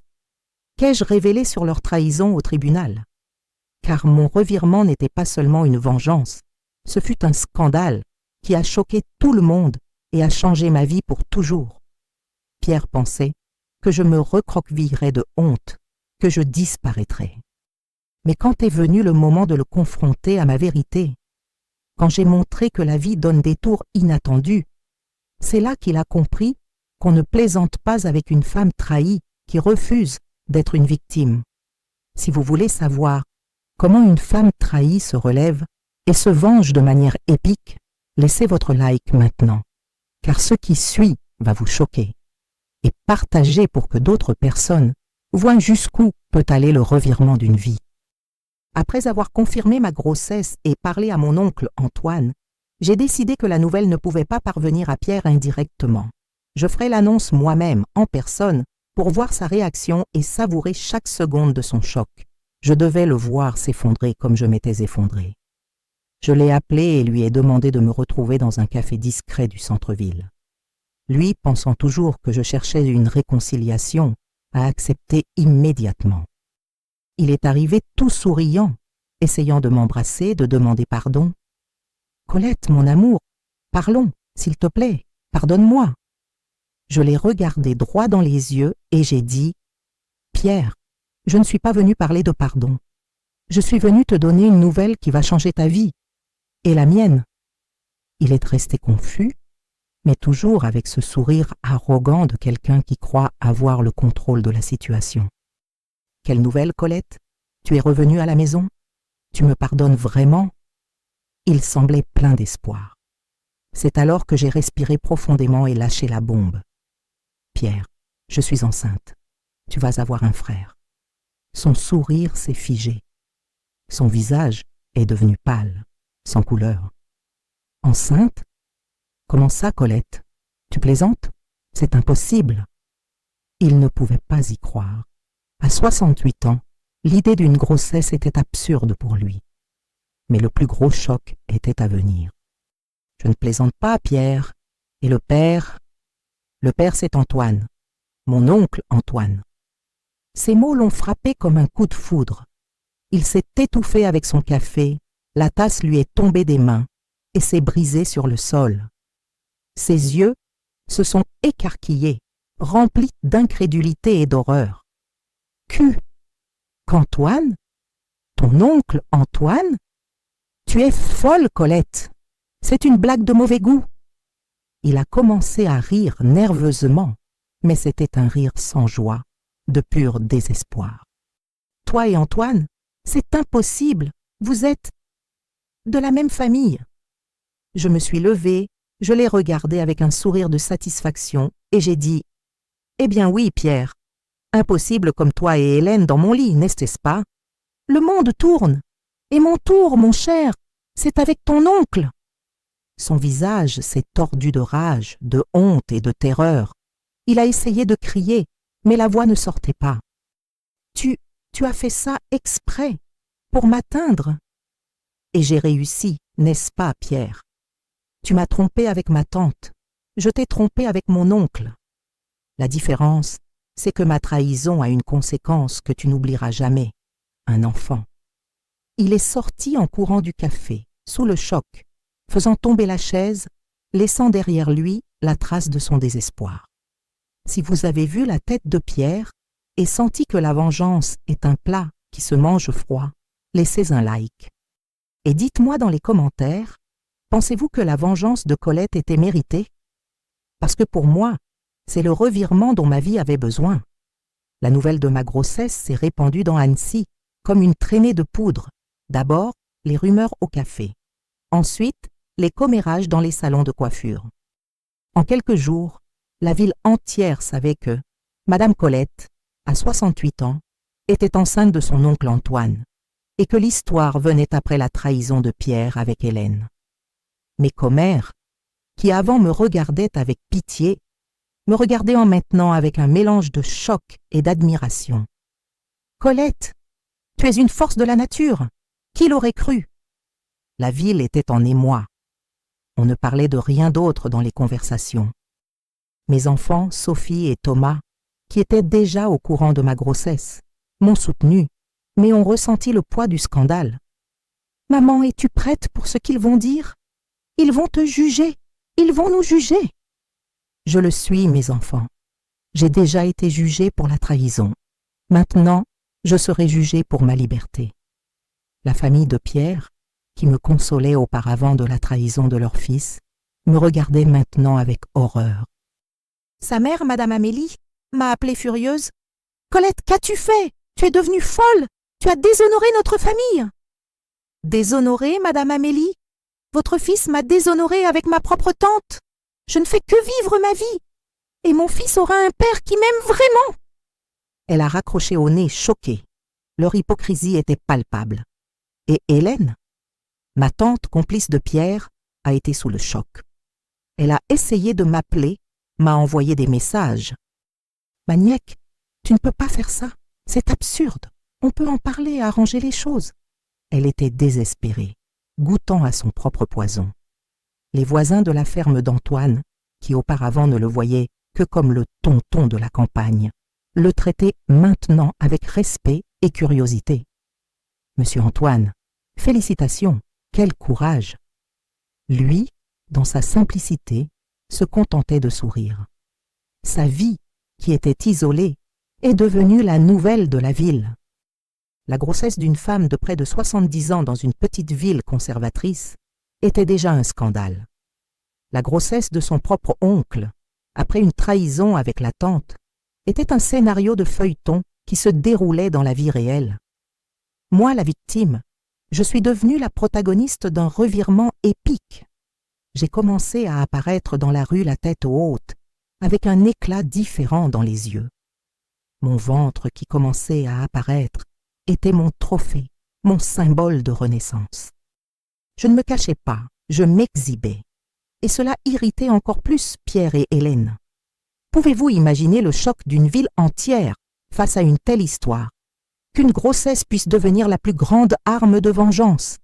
Speaker 1: qu'ai-je révélé sur leur trahison au tribunal? Car mon revirement n'était pas seulement une vengeance, ce fut un scandale qui a choqué tout le monde et a changé ma vie pour toujours. Pierre pensait que je me recroquevillerais de honte, que je disparaîtrais. Mais quand est venu le moment de le confronter à ma vérité, quand j'ai montré que la vie donne des tours inattendus, c'est là qu'il a compris qu'on ne plaisante pas avec une femme trahie qui refuse d'être une victime. Si vous voulez savoir comment une femme trahie se relève et se venge de manière épique, laissez votre like maintenant, car ce qui suit va vous choquer. Et partagez pour que d'autres personnes voient jusqu'où peut aller le revirement d'une vie. Après avoir confirmé ma grossesse et parlé à mon oncle Antoine, j'ai décidé que la nouvelle ne pouvait pas parvenir à Pierre indirectement. Je ferai l'annonce moi-même, en personne, pour voir sa réaction et savourer chaque seconde de son choc. Je devais le voir s'effondrer comme je m'étais effondré. Je l'ai appelé et lui ai demandé de me retrouver dans un café discret du centre-ville. Lui, pensant toujours que je cherchais une réconciliation, a accepté immédiatement. Il est arrivé tout souriant, essayant de m'embrasser, de demander pardon. « Colette, mon amour, parlons, s'il te plaît, pardonne-moi. » Je l'ai regardé droit dans les yeux et j'ai dit « Pierre, je ne suis pas venu parler de pardon. Je suis venu te donner une nouvelle qui va changer ta vie, et la mienne. » Il est resté confus, mais toujours avec ce sourire arrogant de quelqu'un qui croit avoir le contrôle de la situation. « Quelle nouvelle, Colette? Tu es revenue à la maison? Tu me pardonnes vraiment ?» Il semblait plein d'espoir. C'est alors que j'ai respiré profondément et lâché la bombe. « Pierre, je suis enceinte. Tu vas avoir un frère. » Son sourire s'est figé. Son visage est devenu pâle, sans couleur. « Enceinte? Comment ça, Colette? Tu plaisantes? C'est impossible. » Il ne pouvait pas y croire. À 68 ans, l'idée d'une grossesse était absurde pour lui. Mais le plus gros choc était à venir. « Je ne plaisante pas, Pierre. Et le père? Le père, c'est Antoine. Mon oncle Antoine. » Ces mots l'ont frappé comme un coup de foudre. Il s'est étouffé avec son café, la tasse lui est tombée des mains et s'est brisée sur le sol. Ses yeux se sont écarquillés, remplis d'incrédulité et d'horreur. « Qu'Antoine? Ton oncle Antoine? Tu es folle, Colette. C'est une blague de mauvais goût. » Il a commencé à rire nerveusement, mais c'était un rire sans joie, de pur désespoir. « Toi et Antoine, c'est impossible, vous êtes de la même famille. » Je me suis levée, je l'ai regardé avec un sourire de satisfaction et j'ai dit « Eh bien oui, Pierre, impossible comme toi et Hélène dans mon lit, n'est-ce pas? Le monde tourne, et mon tour, mon cher, c'est avec ton oncle. » Son visage s'est tordu de rage, de honte et de terreur. Il a essayé de crier, mais la voix ne sortait pas. « Tu as fait ça exprès, pour m'atteindre. » Et j'ai réussi, n'est-ce pas, Pierre? Tu m'as trompé avec ma tante, je t'ai trompé avec mon oncle. La différence, c'est que ma trahison a une conséquence que tu n'oublieras jamais, un enfant. Il est sorti en courant du café, sous le choc, faisant tomber la chaise, laissant derrière lui la trace de son désespoir. Si vous avez vu la tête de Pierre et senti que la vengeance est un plat qui se mange froid, laissez un like. Et dites-moi dans les commentaires, pensez-vous que la vengeance de Colette était méritée? Parce que pour moi, c'est le revirement dont ma vie avait besoin. La nouvelle de ma grossesse s'est répandue dans Annecy, comme une traînée de poudre. D'abord, les rumeurs au café. Ensuite, les commérages dans les salons de coiffure. En quelques jours, la ville entière savait que Madame Colette, à 68 ans, était enceinte de son oncle Antoine, et que l'histoire venait après la trahison de Pierre avec Hélène. Mes commères, qui avant me regardaient avec pitié, me regardaient en maintenant avec un mélange de choc et d'admiration. « Colette, tu es une force de la nature, qui l'aurait cru ?» La ville était en émoi. On ne parlait de rien d'autre dans les conversations. Mes enfants, Sophie et Thomas, qui étaient déjà au courant de ma grossesse, m'ont soutenue, mais ont ressenti le poids du scandale. « Maman, es-tu prête pour ce qu'ils vont dire? Ils vont te juger, ils vont nous juger. » Je le suis, mes enfants. J'ai déjà été jugée pour la trahison. Maintenant, je serai jugée pour ma liberté. La famille de Pierre, qui me consolait auparavant de la trahison de leur fils, me regardait maintenant avec horreur. Sa mère, Madame Amélie, m'a appelée furieuse. « Colette, qu'as-tu fait? Tu es devenue folle! Tu as déshonoré notre famille! »« Déshonoré, Madame Amélie? Votre fils m'a déshonorée avec ma propre tante. Je ne fais que vivre ma vie. Et mon fils aura un père qui m'aime vraiment. » Elle a raccroché au nez, choquée. Leur hypocrisie était palpable. Et Hélène, ma tante complice de Pierre, a été sous le choc. Elle a essayé de m'appeler, m'a envoyé des messages. « Maniaque, tu ne peux pas faire ça. C'est absurde. On peut en parler et arranger les choses. » Elle était désespérée, goûtant à son propre poison. Les voisins de la ferme d'Antoine, qui auparavant ne le voyaient que comme le tonton de la campagne, le traitaient maintenant avec respect et curiosité. « Monsieur Antoine, félicitations, quel courage !» Lui, dans sa simplicité, se contentait de sourire. Sa vie, qui était isolée, est devenue la nouvelle de la ville. La grossesse d'une femme de près de 70 ans dans une petite ville conservatrice était déjà un scandale. La grossesse de son propre oncle, après une trahison avec la tante, était un scénario de feuilleton qui se déroulait dans la vie réelle. Moi, la victime, je suis devenue la protagoniste d'un revirement épique. J'ai commencé à apparaître dans la rue la tête haute, avec un éclat différent dans les yeux. Mon ventre qui commençait à apparaître était mon trophée, mon symbole de renaissance. Je ne me cachais pas, je m'exhibais. Et cela irritait encore plus Pierre et Hélène. Pouvez-vous imaginer le choc d'une ville entière face à une telle histoire, qu'une grossesse puisse devenir la plus grande arme de vengeance?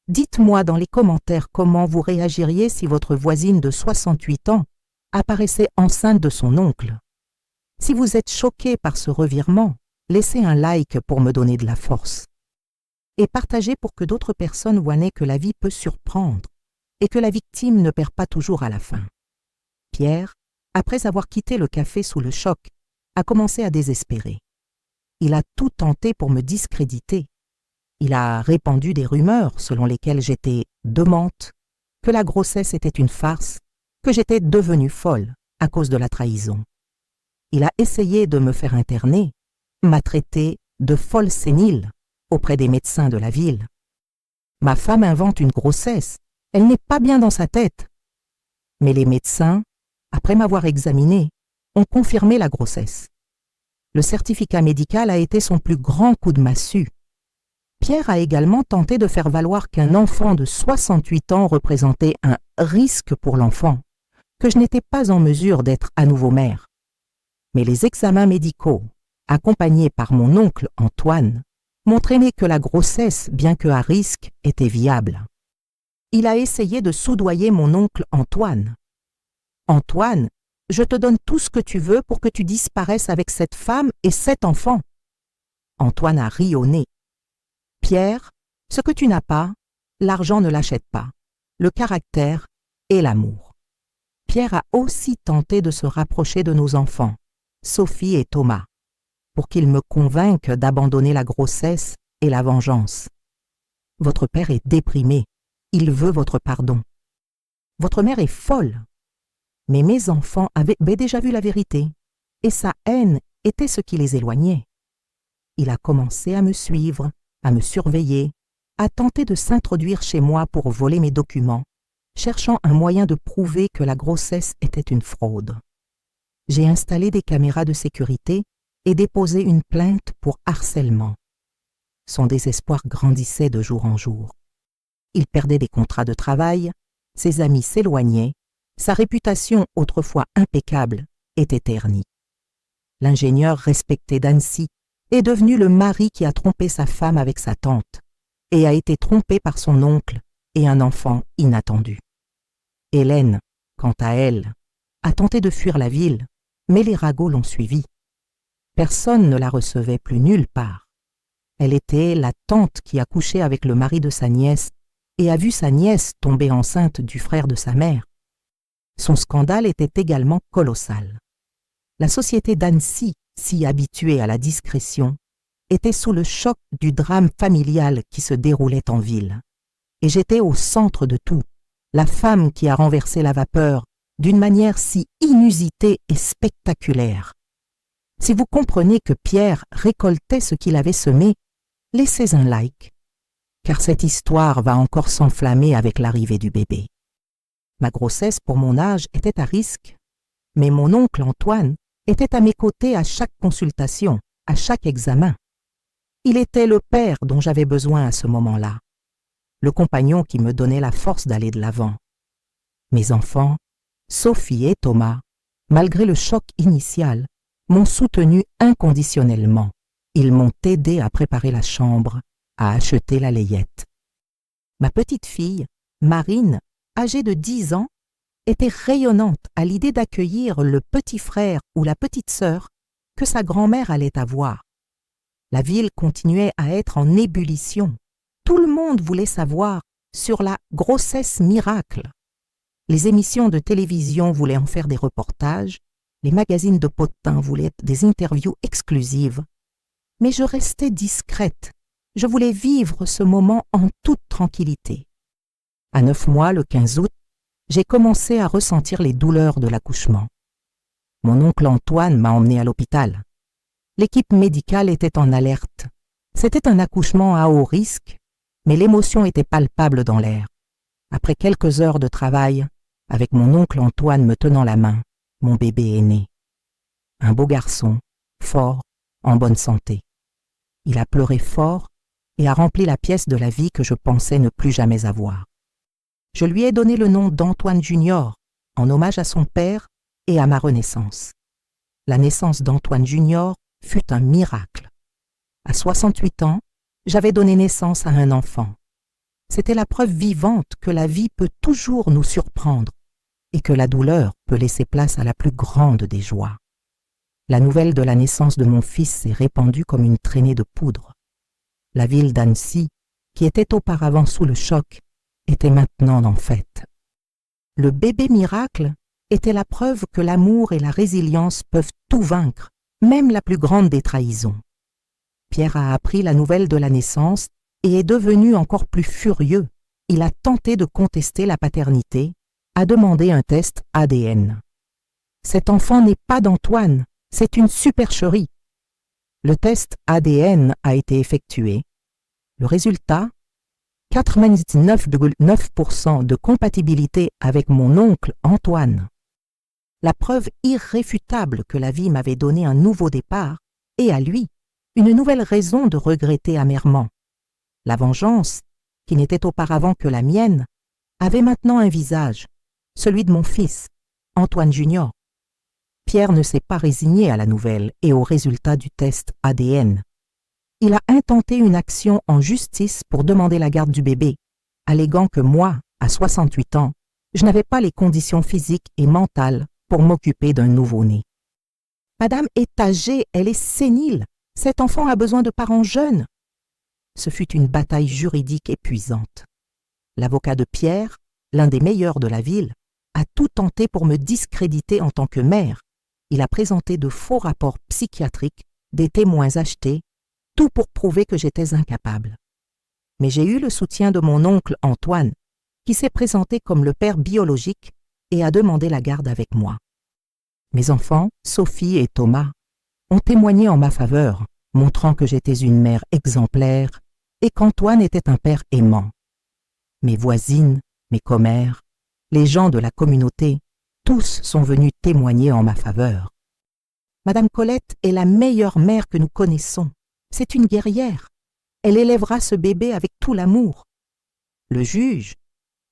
Speaker 1: Dites-moi dans les commentaires comment vous réagiriez si votre voisine de 68 ans apparaissait enceinte de son oncle. Si vous êtes choqué par ce revirement, laissez un like pour me donner de la force. Et partagez pour que d'autres personnes voient que la vie peut surprendre et que la victime ne perd pas toujours à la fin. Pierre, après avoir quitté le café sous le choc, a commencé à désespérer. Il a tout tenté pour me discréditer. Il a répandu des rumeurs selon lesquelles j'étais démente, que la grossesse était une farce, que j'étais devenue folle à cause de la trahison. Il a essayé de me faire interner, m'a traité de folle sénile auprès des médecins de la ville. Ma femme invente une grossesse, elle n'est pas bien dans sa tête. Mais les médecins, après m'avoir examinée, ont confirmé la grossesse. Le certificat médical a été son plus grand coup de massue. Pierre a également tenté de faire valoir qu'un enfant de 68 ans représentait un risque pour l'enfant, que je n'étais pas en mesure d'être à nouveau mère. Mais les examens médicaux, accompagnés par mon oncle Antoine, montraient que la grossesse, bien que à risque, était viable. Il a essayé de soudoyer mon oncle Antoine. « Antoine, je te donne tout ce que tu veux pour que tu disparaisses avec cette femme et cet enfant. » Antoine a ri au nez. « Pierre, ce que tu n'as pas, l'argent ne l'achète pas, le caractère et l'amour. » Pierre a aussi tenté de se rapprocher de nos enfants, Sophie et Thomas, pour qu'ils me convainquent d'abandonner la grossesse et la vengeance. Votre père est déprimé, il veut votre pardon. Votre mère est folle. Mais mes enfants avaient déjà vu la vérité, et sa haine était ce qui les éloignait. Il a commencé à me suivre, à me surveiller, à tenter de s'introduire chez moi pour voler mes documents, cherchant un moyen de prouver que la grossesse était une fraude. J'ai installé des caméras de sécurité et déposé une plainte pour harcèlement. Son désespoir grandissait de jour en jour. Il perdait des contrats de travail, ses amis s'éloignaient, sa réputation autrefois impeccable était ternie. L'ingénieur respecté d'Annecy est devenu le mari qui a trompé sa femme avec sa tante et a été trompé par son oncle et un enfant inattendu. Hélène, quant à elle, a tenté de fuir la ville, mais les ragots l'ont suivie. Personne ne la recevait plus nulle part. Elle était la tante qui a couché avec le mari de sa nièce et a vu sa nièce tomber enceinte du frère de sa mère. Son scandale était également colossal. La société d'Annecy, si habituée à la discrétion, était sous le choc du drame familial qui se déroulait en ville. Et j'étais au centre de tout, la femme qui a renversé la vapeur d'une manière si inusitée et spectaculaire. Si vous comprenez que Pierre récoltait ce qu'il avait semé, laissez un like, car cette histoire va encore s'enflammer avec l'arrivée du bébé. Ma grossesse pour mon âge était à risque, mais mon oncle Antoine était à mes côtés à chaque consultation, à chaque examen. Il était le père dont j'avais besoin à ce moment-là, le compagnon qui me donnait la force d'aller de l'avant. Mes enfants, Sophie et Thomas, malgré le choc initial, m'ont soutenu inconditionnellement. Ils m'ont aidé à préparer la chambre, à acheter la layette. Ma petite fille, Marine, âgée de 10 ans, était rayonnante à l'idée d'accueillir le petit frère ou la petite sœur que sa grand-mère allait avoir. La ville continuait à être en ébullition. Tout le monde voulait savoir sur la grossesse miracle. Les émissions de télévision voulaient en faire des reportages, les magazines de potins voulaient des interviews exclusives. Mais je restais discrète. Je voulais vivre ce moment en toute tranquillité. À 9 mois, le 15 août, j'ai commencé à ressentir les douleurs de l'accouchement. Mon oncle Antoine m'a emmené à l'hôpital. L'équipe médicale était en alerte. C'était un accouchement à haut risque, mais l'émotion était palpable dans l'air. Après quelques heures de travail, avec mon oncle Antoine me tenant la main, mon bébé est né. Un beau garçon, fort, en bonne santé. Il a pleuré fort et a rempli la pièce de la vie que je pensais ne plus jamais avoir. Je lui ai donné le nom d'Antoine Junior, en hommage à son père et à ma renaissance. La naissance d'Antoine Junior fut un miracle. À 68 ans, j'avais donné naissance à un enfant. C'était la preuve vivante que la vie peut toujours nous surprendre et que la douleur peut laisser place à la plus grande des joies. La nouvelle de la naissance de mon fils s'est répandue comme une traînée de poudre. La ville d'Annecy, qui était auparavant sous le choc, était maintenant en fête. Le bébé miracle était la preuve que l'amour et la résilience peuvent tout vaincre, même la plus grande des trahisons. Pierre a appris la nouvelle de la naissance et est devenu encore plus furieux. Il a tenté de contester la paternité, a demandé un test ADN. Cet enfant n'est pas d'Antoine, c'est une supercherie. Le test ADN a été effectué. Le résultat, 99,9% de compatibilité avec mon oncle Antoine. La preuve irréfutable que la vie m'avait donné un nouveau départ et à lui, une nouvelle raison de regretter amèrement. La vengeance, qui n'était auparavant que la mienne, avait maintenant un visage, celui de mon fils, Antoine Junior. Pierre ne s'est pas résigné à la nouvelle et au résultat du test ADN. Il a intenté une action en justice pour demander la garde du bébé, alléguant que moi, à 68 ans, je n'avais pas les conditions physiques et mentales pour m'occuper d'un nouveau-né. Madame est âgée, elle est sénile, cet enfant a besoin de parents jeunes. Ce fut une bataille juridique épuisante. L'avocat de Pierre, l'un des meilleurs de la ville, a tout tenté pour me discréditer en tant que mère. Il a présenté de faux rapports psychiatriques, des témoins achetés, tout pour prouver que j'étais incapable. Mais j'ai eu le soutien de mon oncle Antoine, qui s'est présenté comme le père biologique et a demandé la garde avec moi. Mes enfants, Sophie et Thomas, ont témoigné en ma faveur, montrant que j'étais une mère exemplaire et qu'Antoine était un père aimant. Mes voisines, mes commères, les gens de la communauté, tous sont venus témoigner en ma faveur. Madame Colette est la meilleure mère que nous connaissons. C'est une guerrière. Elle élèvera ce bébé avec tout l'amour. Le juge,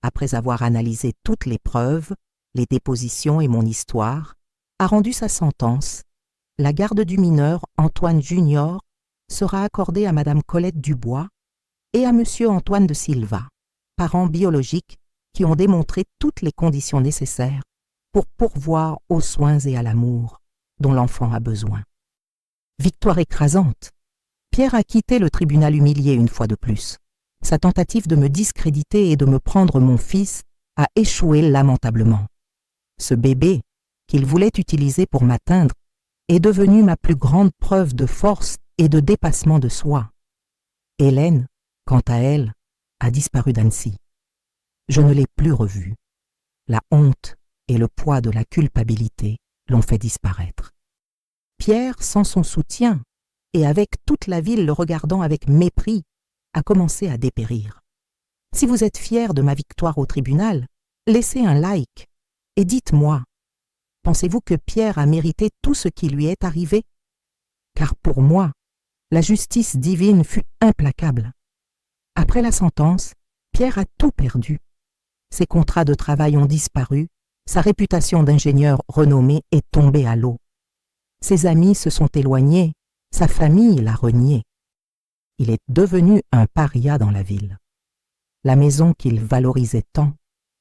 Speaker 1: après avoir analysé toutes les preuves, les dépositions et mon histoire, a rendu sa sentence. La garde du mineur, Antoine Junior, sera accordée à Madame Colette Dubois et à Monsieur Antoine de Silva, parents biologiques qui ont démontré toutes les conditions nécessaires pour pourvoir aux soins et à l'amour dont l'enfant a besoin. Victoire écrasante. Pierre a quitté le tribunal humilié une fois de plus. Sa tentative de me discréditer et de me prendre mon fils a échoué lamentablement. Ce bébé, qu'il voulait utiliser pour m'atteindre, est devenu ma plus grande preuve de force et de dépassement de soi. Hélène, quant à elle, a disparu d'Annecy. Je ne l'ai plus revue. La honte et le poids de la culpabilité l'ont fait disparaître. Pierre, sans son soutien, et avec toute la ville le regardant avec mépris, a commencé à dépérir. Si vous êtes fiers de ma victoire au tribunal, laissez un like et dites-moi, pensez-vous que Pierre a mérité tout ce qui lui est arrivé? Car pour moi, la justice divine fut implacable. Après la sentence, Pierre a tout perdu. Ses contrats de travail ont disparu, sa réputation d'ingénieur renommé est tombée à l'eau. Ses amis se sont éloignés, sa famille l'a renié. Il est devenu un paria dans la ville. La maison qu'il valorisait tant,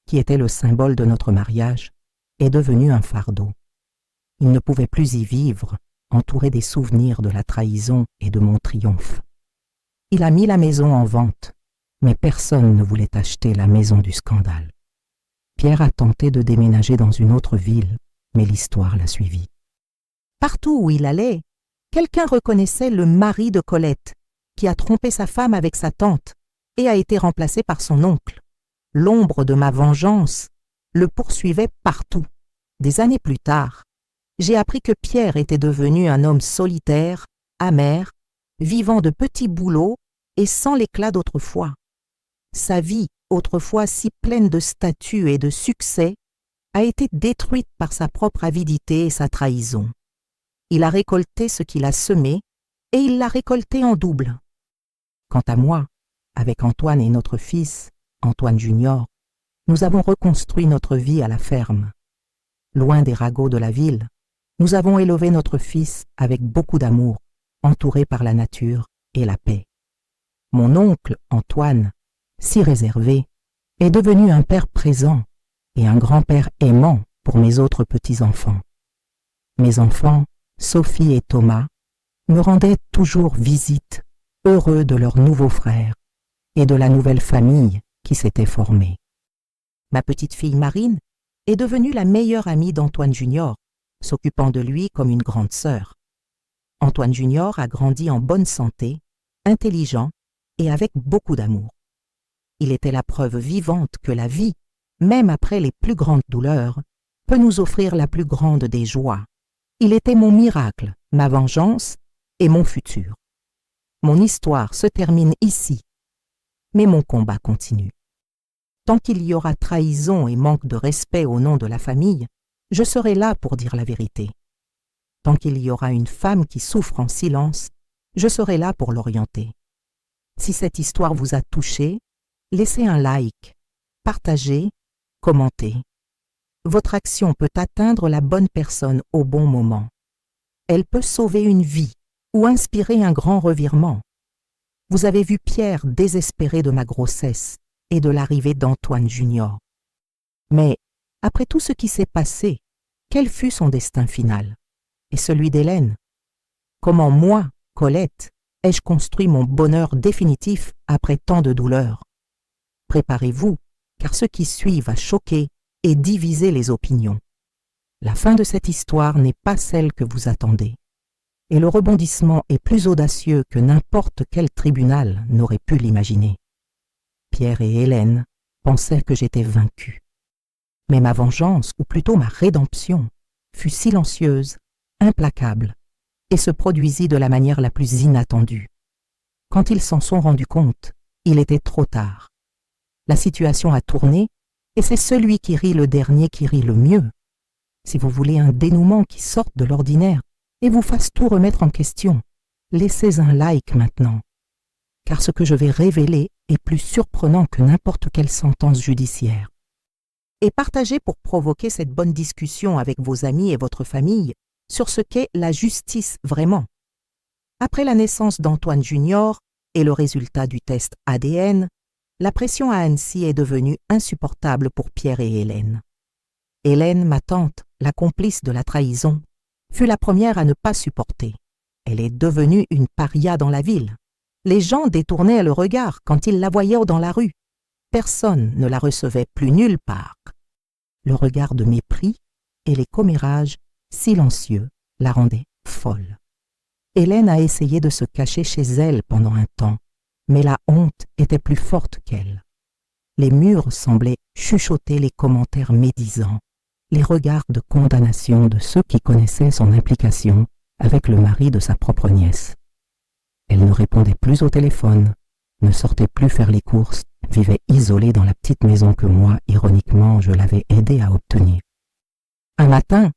Speaker 1: qui était le symbole de notre mariage, est devenue un fardeau. Il ne pouvait plus y vivre, entouré des souvenirs de la trahison et de mon triomphe. Il a mis la maison en vente, mais personne ne voulait acheter la maison du scandale. Pierre a tenté de déménager dans une autre ville, mais l'histoire l'a suivi. Partout où il allait, quelqu'un reconnaissait le mari de Colette, qui a trompé sa femme avec sa tante et a été remplacé par son oncle. L'ombre de ma vengeance le poursuivait partout. Des années plus tard, j'ai appris que Pierre était devenu un homme solitaire, amer, vivant de petits boulots et sans l'éclat d'autrefois. Sa vie, autrefois si pleine de statut et de succès, a été détruite par sa propre avidité et sa trahison. Il a récolté ce qu'il a semé et il l'a récolté en double. Quant à moi, avec Antoine et notre fils, Antoine Junior, nous avons reconstruit notre vie à la ferme. Loin des ragots de la ville, nous avons élevé notre fils avec beaucoup d'amour, entouré par la nature et la paix. Mon oncle, Antoine, si réservé, est devenu un père présent et un grand-père aimant pour mes autres petits-enfants. Mes enfants, Sophie et Thomas, me rendaient toujours visite, heureux de leur nouveau frère et de la nouvelle famille qui s'était formée. Ma petite fille Marine est devenue la meilleure amie d'Antoine Junior, s'occupant de lui comme une grande sœur. Antoine Junior a grandi en bonne santé, intelligent et avec beaucoup d'amour. Il était la preuve vivante que la vie, même après les plus grandes douleurs, peut nous offrir la plus grande des joies. Il était mon miracle, ma vengeance et mon futur. Mon histoire se termine ici, mais mon combat continue. Tant qu'il y aura trahison et manque de respect au nom de la famille, je serai là pour dire la vérité. Tant qu'il y aura une femme qui souffre en silence, je serai là pour l'orienter. Si cette histoire vous a touché, laissez un like, partagez, commentez. Votre action peut atteindre la bonne personne au bon moment. Elle peut sauver une vie ou inspirer un grand revirement. Vous avez vu Pierre désespéré de ma grossesse et de l'arrivée d'Antoine Junior. Mais, après tout ce qui s'est passé, quel fut son destin final? Et celui d'Hélène? Comment moi, Colette, ai-je construit mon bonheur définitif après tant de douleurs? Préparez-vous, car ce qui suit va choquer et diviser les opinions. La fin de cette histoire n'est pas celle que vous attendez. Et le rebondissement est plus audacieux que n'importe quel tribunal n'aurait pu l'imaginer. Pierre et Hélène pensaient que j'étais vaincu. Mais ma vengeance, ou plutôt ma rédemption, fut silencieuse, implacable, et se produisit de la manière la plus inattendue. Quand ils s'en sont rendus compte, il était trop tard. La situation a tourné, et c'est celui qui rit le dernier qui rit le mieux. Si vous voulez un dénouement qui sorte de l'ordinaire et vous fasse tout remettre en question, laissez un like maintenant, car ce que je vais révéler est plus surprenant que n'importe quelle sentence judiciaire. Et partagez pour provoquer cette bonne discussion avec vos amis et votre famille sur ce qu'est la justice vraiment. Après la naissance d'Antoine Junior et le résultat du test ADN, la pression à Annecy est devenue insupportable pour Pierre et Hélène. Hélène, ma tante, la complice de la trahison, fut la première à ne pas supporter. Elle est devenue une paria dans la ville. Les gens détournaient le regard quand ils la voyaient dans la rue. Personne ne la recevait plus nulle part. Le regard de mépris et les commérages silencieux la rendaient folle. Hélène a essayé de se cacher chez elle pendant un temps, mais la honte était plus forte qu'elle. Les murs semblaient chuchoter les commentaires médisants, les regards de condamnation de ceux qui connaissaient son implication avec le mari de sa propre nièce. Elle ne répondait plus au téléphone, ne sortait plus faire les courses, vivait isolée dans la petite maison que moi, ironiquement, je l'avais aidée à obtenir. Un matin,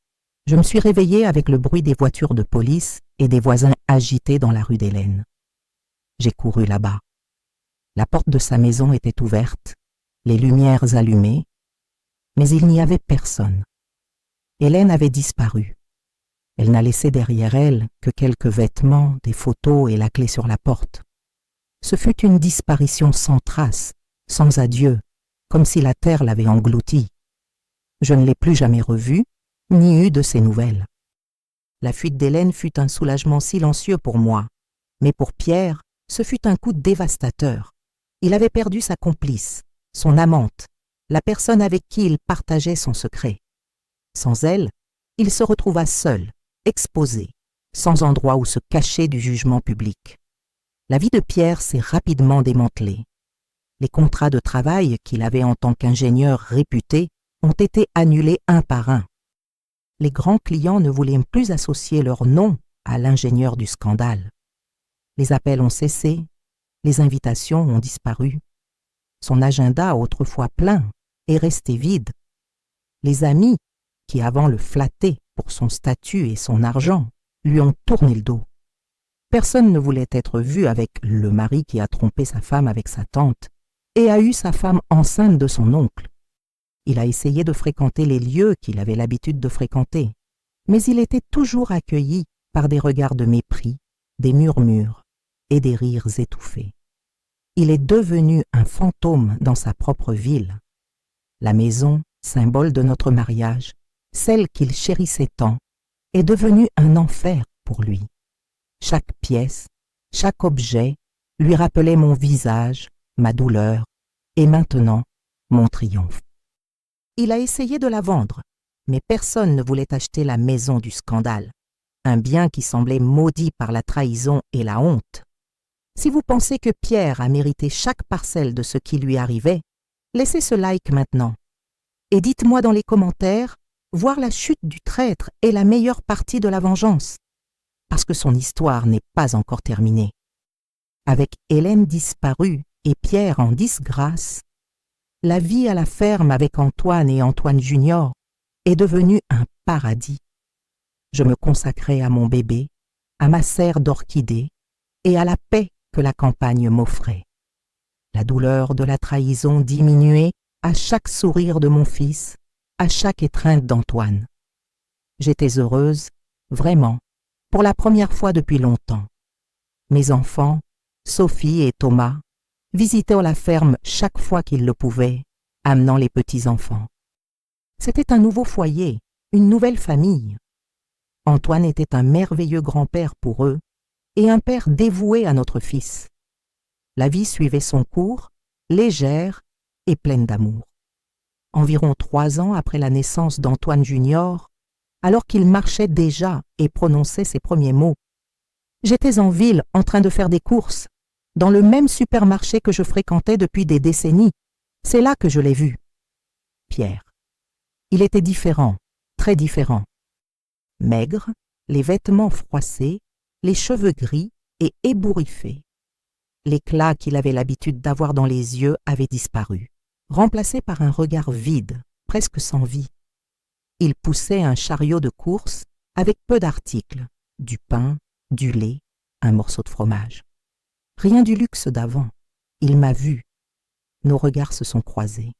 Speaker 1: je me suis réveillée avec le bruit des voitures de police et des voisins agités dans la rue d'Hélène. J'ai couru là-bas. La porte de sa maison était ouverte, les lumières allumées, mais il n'y avait personne. Hélène avait disparu. Elle n'a laissé derrière elle que quelques vêtements, des photos et la clé sur la porte. Ce fut une disparition sans trace, sans adieu, comme si la terre l'avait engloutie. Je ne l'ai plus jamais revue, ni eu de ses nouvelles. La fuite d'Hélène fut un soulagement silencieux pour moi, mais pour Pierre, ce fut un coup dévastateur. Il avait perdu sa complice, son amante, la personne avec qui il partageait son secret. Sans elle, il se retrouva seul, exposé, sans endroit où se cacher du jugement public. La vie de Pierre s'est rapidement démantelée. Les contrats de travail qu'il avait en tant qu'ingénieur réputé ont été annulés un par un. Les grands clients ne voulaient plus associer leur nom à l'ingénieur du scandale. Les appels ont cessé, les invitations ont disparu. Son agenda, autrefois plein, est resté vide. Les amis, qui avant le flattaient pour son statut et son argent, lui ont tourné le dos. Personne ne voulait être vu avec le mari qui a trompé sa femme avec sa tante et a eu sa femme enceinte de son oncle. Il a essayé de fréquenter les lieux qu'il avait l'habitude de fréquenter, mais il était toujours accueilli par des regards de mépris, des murmures et des rires étouffés. Il est devenu un fantôme dans sa propre ville. La maison, symbole de notre mariage, celle qu'il chérissait tant, est devenue un enfer pour lui. Chaque pièce, chaque objet lui rappelait mon visage, ma douleur et maintenant mon triomphe. Il a essayé de la vendre, mais personne ne voulait acheter la maison du scandale, un bien qui semblait maudit par la trahison et la honte. Si vous pensez que Pierre a mérité chaque parcelle de ce qui lui arrivait, laissez ce like maintenant. Et dites-moi dans les commentaires, voir la chute du traître est la meilleure partie de la vengeance, parce que son histoire n'est pas encore terminée. Avec Hélène disparue et Pierre en disgrâce, la vie à la ferme avec Antoine et Antoine Junior est devenue un paradis. Je me consacrais à mon bébé, à ma serre d'orchidées et à la paix que la campagne m'offrait. La douleur de la trahison diminuait à chaque sourire de mon fils, à chaque étreinte d'Antoine. J'étais heureuse, vraiment, pour la première fois depuis longtemps. Mes enfants, Sophie et Thomas, visitaient la ferme chaque fois qu'ils le pouvaient, amenant les petits-enfants. C'était un nouveau foyer, une nouvelle famille. Antoine était un merveilleux grand-père pour eux et un père dévoué à notre fils. La vie suivait son cours, légère et pleine d'amour. Environ 3 ans après la naissance d'Antoine Junior, alors qu'il marchait déjà et prononçait ses premiers mots, j'étais en ville en train de faire des courses, dans le même supermarché que je fréquentais depuis des décennies. C'est là que je l'ai vu. Pierre. Il était différent, très différent. Maigre, les vêtements froissés, les cheveux gris et ébouriffés. L'éclat qu'il avait l'habitude d'avoir dans les yeux avait disparu, remplacé par un regard vide, presque sans vie. Il poussait un chariot de course avec peu d'articles, du pain, du lait, un morceau de fromage. Rien du luxe d'avant. Il m'a vu. Nos regards se sont croisés.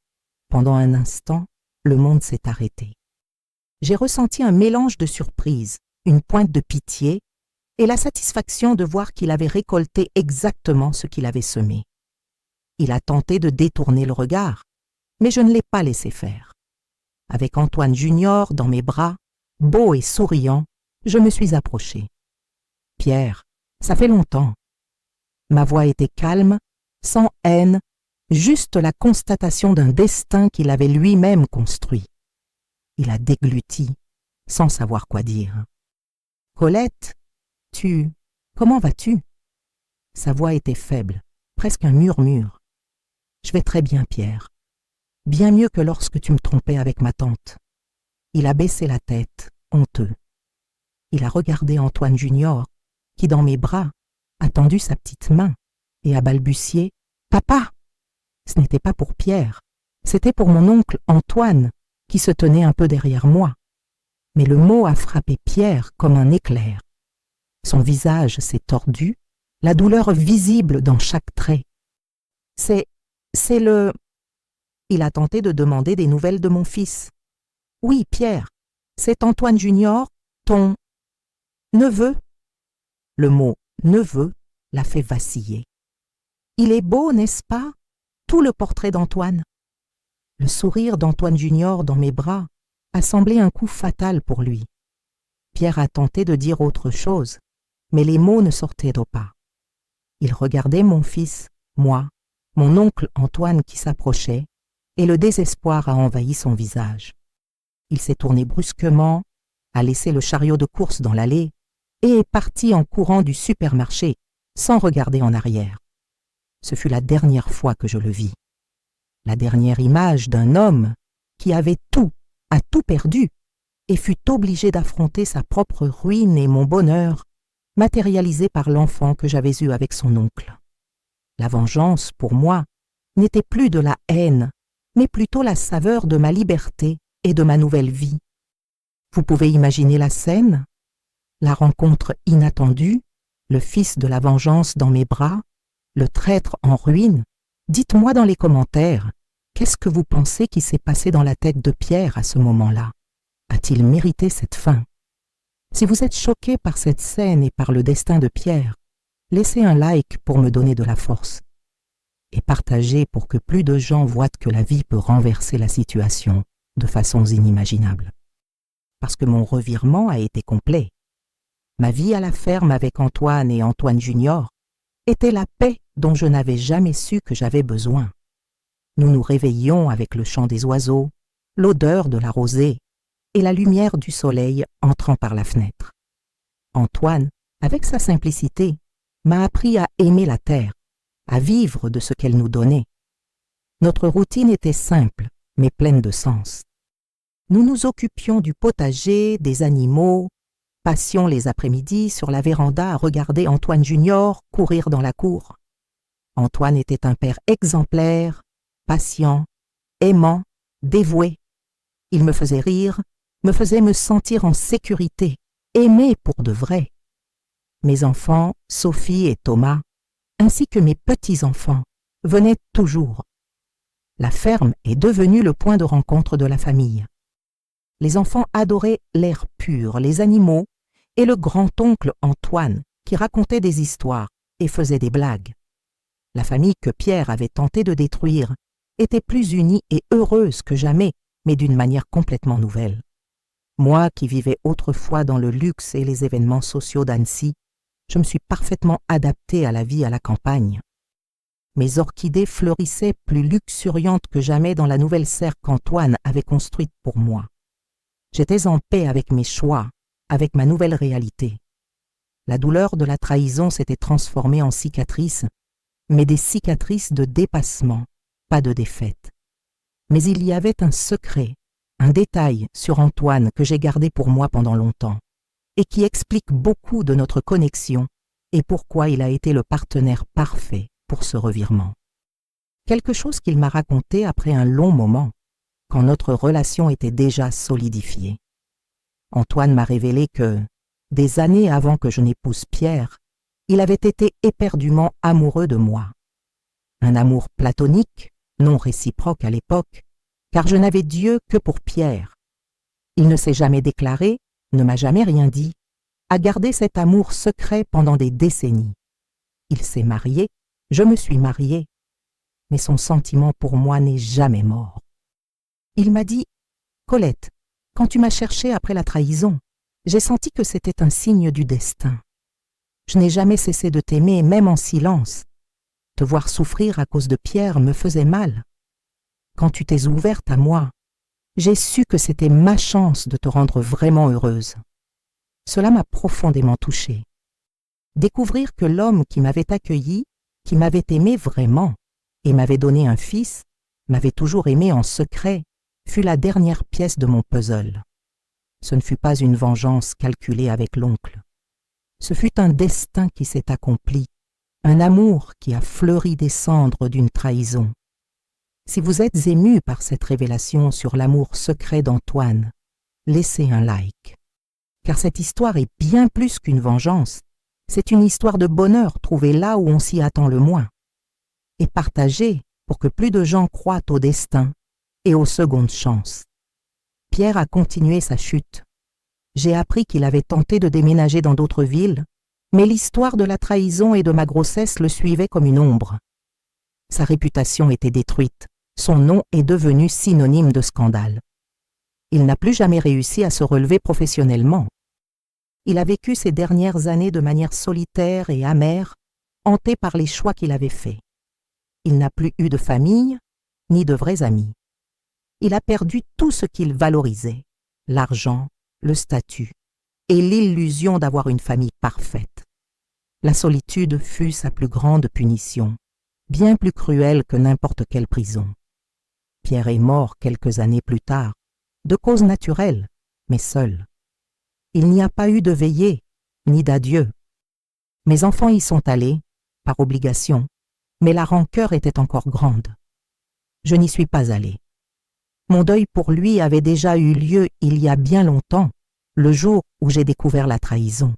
Speaker 1: Pendant un instant, le monde s'est arrêté. J'ai ressenti un mélange de surprise, une pointe de pitié et la satisfaction de voir qu'il avait récolté exactement ce qu'il avait semé. Il a tenté de détourner le regard, mais je ne l'ai pas laissé faire. Avec Antoine Junior dans mes bras, beau et souriant, je me suis approchée. « Pierre, ça fait longtemps. » Ma voix était calme, sans haine, juste la constatation d'un destin qu'il avait lui-même construit. Il a dégluti, sans savoir quoi dire. « Colette, comment vas-tu » Sa voix était faible, presque un murmure. « Je vais très bien, Pierre. Bien mieux que lorsque tu me trompais avec ma tante. » Il a baissé la tête, honteux. Il a regardé Antoine Junior, qui dans mes bras a tendu sa petite main et a balbutié « Papa !» Ce n'était pas pour Pierre, c'était pour mon oncle Antoine, qui se tenait un peu derrière moi. Mais le mot a frappé Pierre comme un éclair. Son visage s'est tordu, la douleur visible dans chaque trait. « C'est le... » Il a tenté de demander des nouvelles de mon fils. « Oui, Pierre, c'est Antoine Junior, ton... neveu. » Le mot « neveu » l'a fait vaciller. « Il est beau, n'est-ce pas, tout le portrait d'Antoine ?» Le sourire d'Antoine Junior dans mes bras a semblé un coup fatal pour lui. Pierre a tenté de dire autre chose, mais les mots ne sortaient pas. Il regardait mon fils, moi, mon oncle Antoine qui s'approchait, et le désespoir a envahi son visage. Il s'est tourné brusquement, a laissé le chariot de course dans l'allée et est parti en courant du supermarché, sans regarder en arrière. Ce fut la dernière fois que je le vis. La dernière image d'un homme qui avait tout, a tout perdu, et fut obligé d'affronter sa propre ruine et mon bonheur, matérialisé par l'enfant que j'avais eu avec son oncle. La vengeance, pour moi, n'était plus de la haine, mais plutôt la saveur de ma liberté et de ma nouvelle vie. Vous pouvez imaginer la scène, la rencontre inattendue, le fils de la vengeance dans mes bras, le traître en ruine. Dites-moi dans les commentaires, qu'est-ce que vous pensez qui s'est passé dans la tête de Pierre à ce moment-là? A-t-il mérité cette fin? Si vous êtes choqué par cette scène et par le destin de Pierre, laissez un like pour me donner de la force. Et partagez pour que plus de gens voient que la vie peut renverser la situation de façons inimaginables. Parce que mon revirement a été complet. Ma vie à la ferme avec Antoine et Antoine Junior était la paix dont je n'avais jamais su que j'avais besoin. Nous nous réveillions avec le chant des oiseaux, l'odeur de la rosée et la lumière du soleil entrant par la fenêtre. Antoine, avec sa simplicité, m'a appris à aimer la terre, à vivre de ce qu'elle nous donnait. Notre routine était simple, mais pleine de sens. Nous nous occupions du potager, des animaux, passions les après-midi sur la véranda à regarder Antoine Junior courir dans la cour. Antoine était un père exemplaire, patient, aimant, dévoué. Il me faisait rire, me faisait me sentir en sécurité, aimé pour de vrai. Mes enfants, Sophie et Thomas, ainsi que mes petits-enfants, venaient toujours. La ferme est devenue le point de rencontre de la famille. Les enfants adoraient l'air pur, les animaux et le grand-oncle Antoine qui racontait des histoires et faisait des blagues. La famille que Pierre avait tenté de détruire était plus unie et heureuse que jamais, mais d'une manière complètement nouvelle. Moi qui vivais autrefois dans le luxe et les événements sociaux d'Annecy, je me suis parfaitement adapté à la vie à la campagne. Mes orchidées fleurissaient plus luxuriantes que jamais dans la nouvelle serre qu'Antoine avait construite pour moi. J'étais en paix avec mes choix, avec ma nouvelle réalité. La douleur de la trahison s'était transformée en cicatrices, mais des cicatrices de dépassement, pas de défaite. Mais il y avait un secret, un détail sur Antoine que j'ai gardé pour moi pendant longtemps, et qui explique beaucoup de notre connexion et pourquoi il a été le partenaire parfait pour ce revirement. Quelque chose qu'il m'a raconté après un long moment, quand notre relation était déjà solidifiée. Antoine m'a révélé que, des années avant que je n'épouse Pierre, il avait été éperdument amoureux de moi. Un amour platonique, non réciproque à l'époque, car je n'avais Dieu que pour Pierre. Il ne s'est jamais déclaré, ne m'a jamais rien dit, a gardé cet amour secret pendant des décennies. Il s'est marié, je me suis mariée, mais son sentiment pour moi n'est jamais mort. Il m'a dit « Colette, quand tu m'as cherchée après la trahison, j'ai senti que c'était un signe du destin. Je n'ai jamais cessé de t'aimer, même en silence. Te voir souffrir à cause de Pierre me faisait mal. Quand tu t'es ouverte à moi, j'ai su que c'était ma chance de te rendre vraiment heureuse. Cela m'a profondément touchée. Découvrir que l'homme qui m'avait accueilli, qui m'avait aimé vraiment et m'avait donné un fils, m'avait toujours aimé en secret, fut la dernière pièce de mon puzzle. Ce ne fut pas une vengeance calculée avec l'oncle. Ce fut un destin qui s'est accompli, un amour qui a fleuri des cendres d'une trahison. Si vous êtes ému par cette révélation sur l'amour secret d'Antoine, laissez un like. Car cette histoire est bien plus qu'une vengeance. C'est une histoire de bonheur trouvée là où on s'y attend le moins. Et partagée pour que plus de gens croient au destin et aux secondes chances. Pierre a continué sa chute. J'ai appris qu'il avait tenté de déménager dans d'autres villes, mais l'histoire de la trahison et de ma grossesse le suivait comme une ombre. Sa réputation était détruite. Son nom est devenu synonyme de scandale. Il n'a plus jamais réussi à se relever professionnellement. Il a vécu ces dernières années de manière solitaire et amère, hanté par les choix qu'il avait faits. Il n'a plus eu de famille, ni de vrais amis. Il a perdu tout ce qu'il valorisait, l'argent, le statut et l'illusion d'avoir une famille parfaite. La solitude fut sa plus grande punition, bien plus cruelle que n'importe quelle prison. Pierre est mort quelques années plus tard, de cause naturelle, mais seul. Il n'y a pas eu de veillée, ni d'adieu. Mes enfants y sont allés, par obligation, mais la rancœur était encore grande. Je n'y suis pas allé. Mon deuil pour lui avait déjà eu lieu il y a bien longtemps, le jour où j'ai découvert la trahison.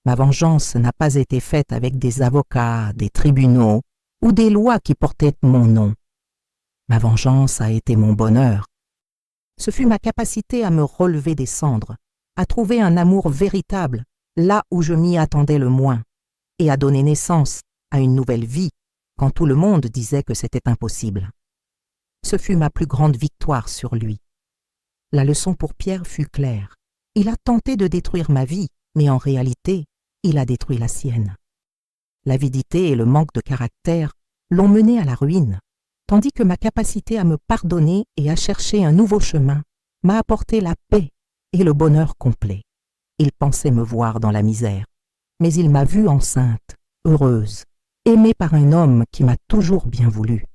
Speaker 1: Ma vengeance n'a pas été faite avec des avocats, des tribunaux ou des lois qui portaient mon nom. Ma vengeance a été mon bonheur. Ce fut ma capacité à me relever des cendres, à trouver un amour véritable là où je m'y attendais le moins, et à donner naissance à une nouvelle vie quand tout le monde disait que c'était impossible. Ce fut ma plus grande victoire sur lui. La leçon pour Pierre fut claire. Il a tenté de détruire ma vie, mais en réalité, il a détruit la sienne. L'avidité et le manque de caractère l'ont mené à la ruine, tandis que ma capacité à me pardonner et à chercher un nouveau chemin m'a apporté la paix et le bonheur complet. Il pensait me voir dans la misère, mais il m'a vue enceinte, heureuse, aimée par un homme qui m'a toujours bien voulu.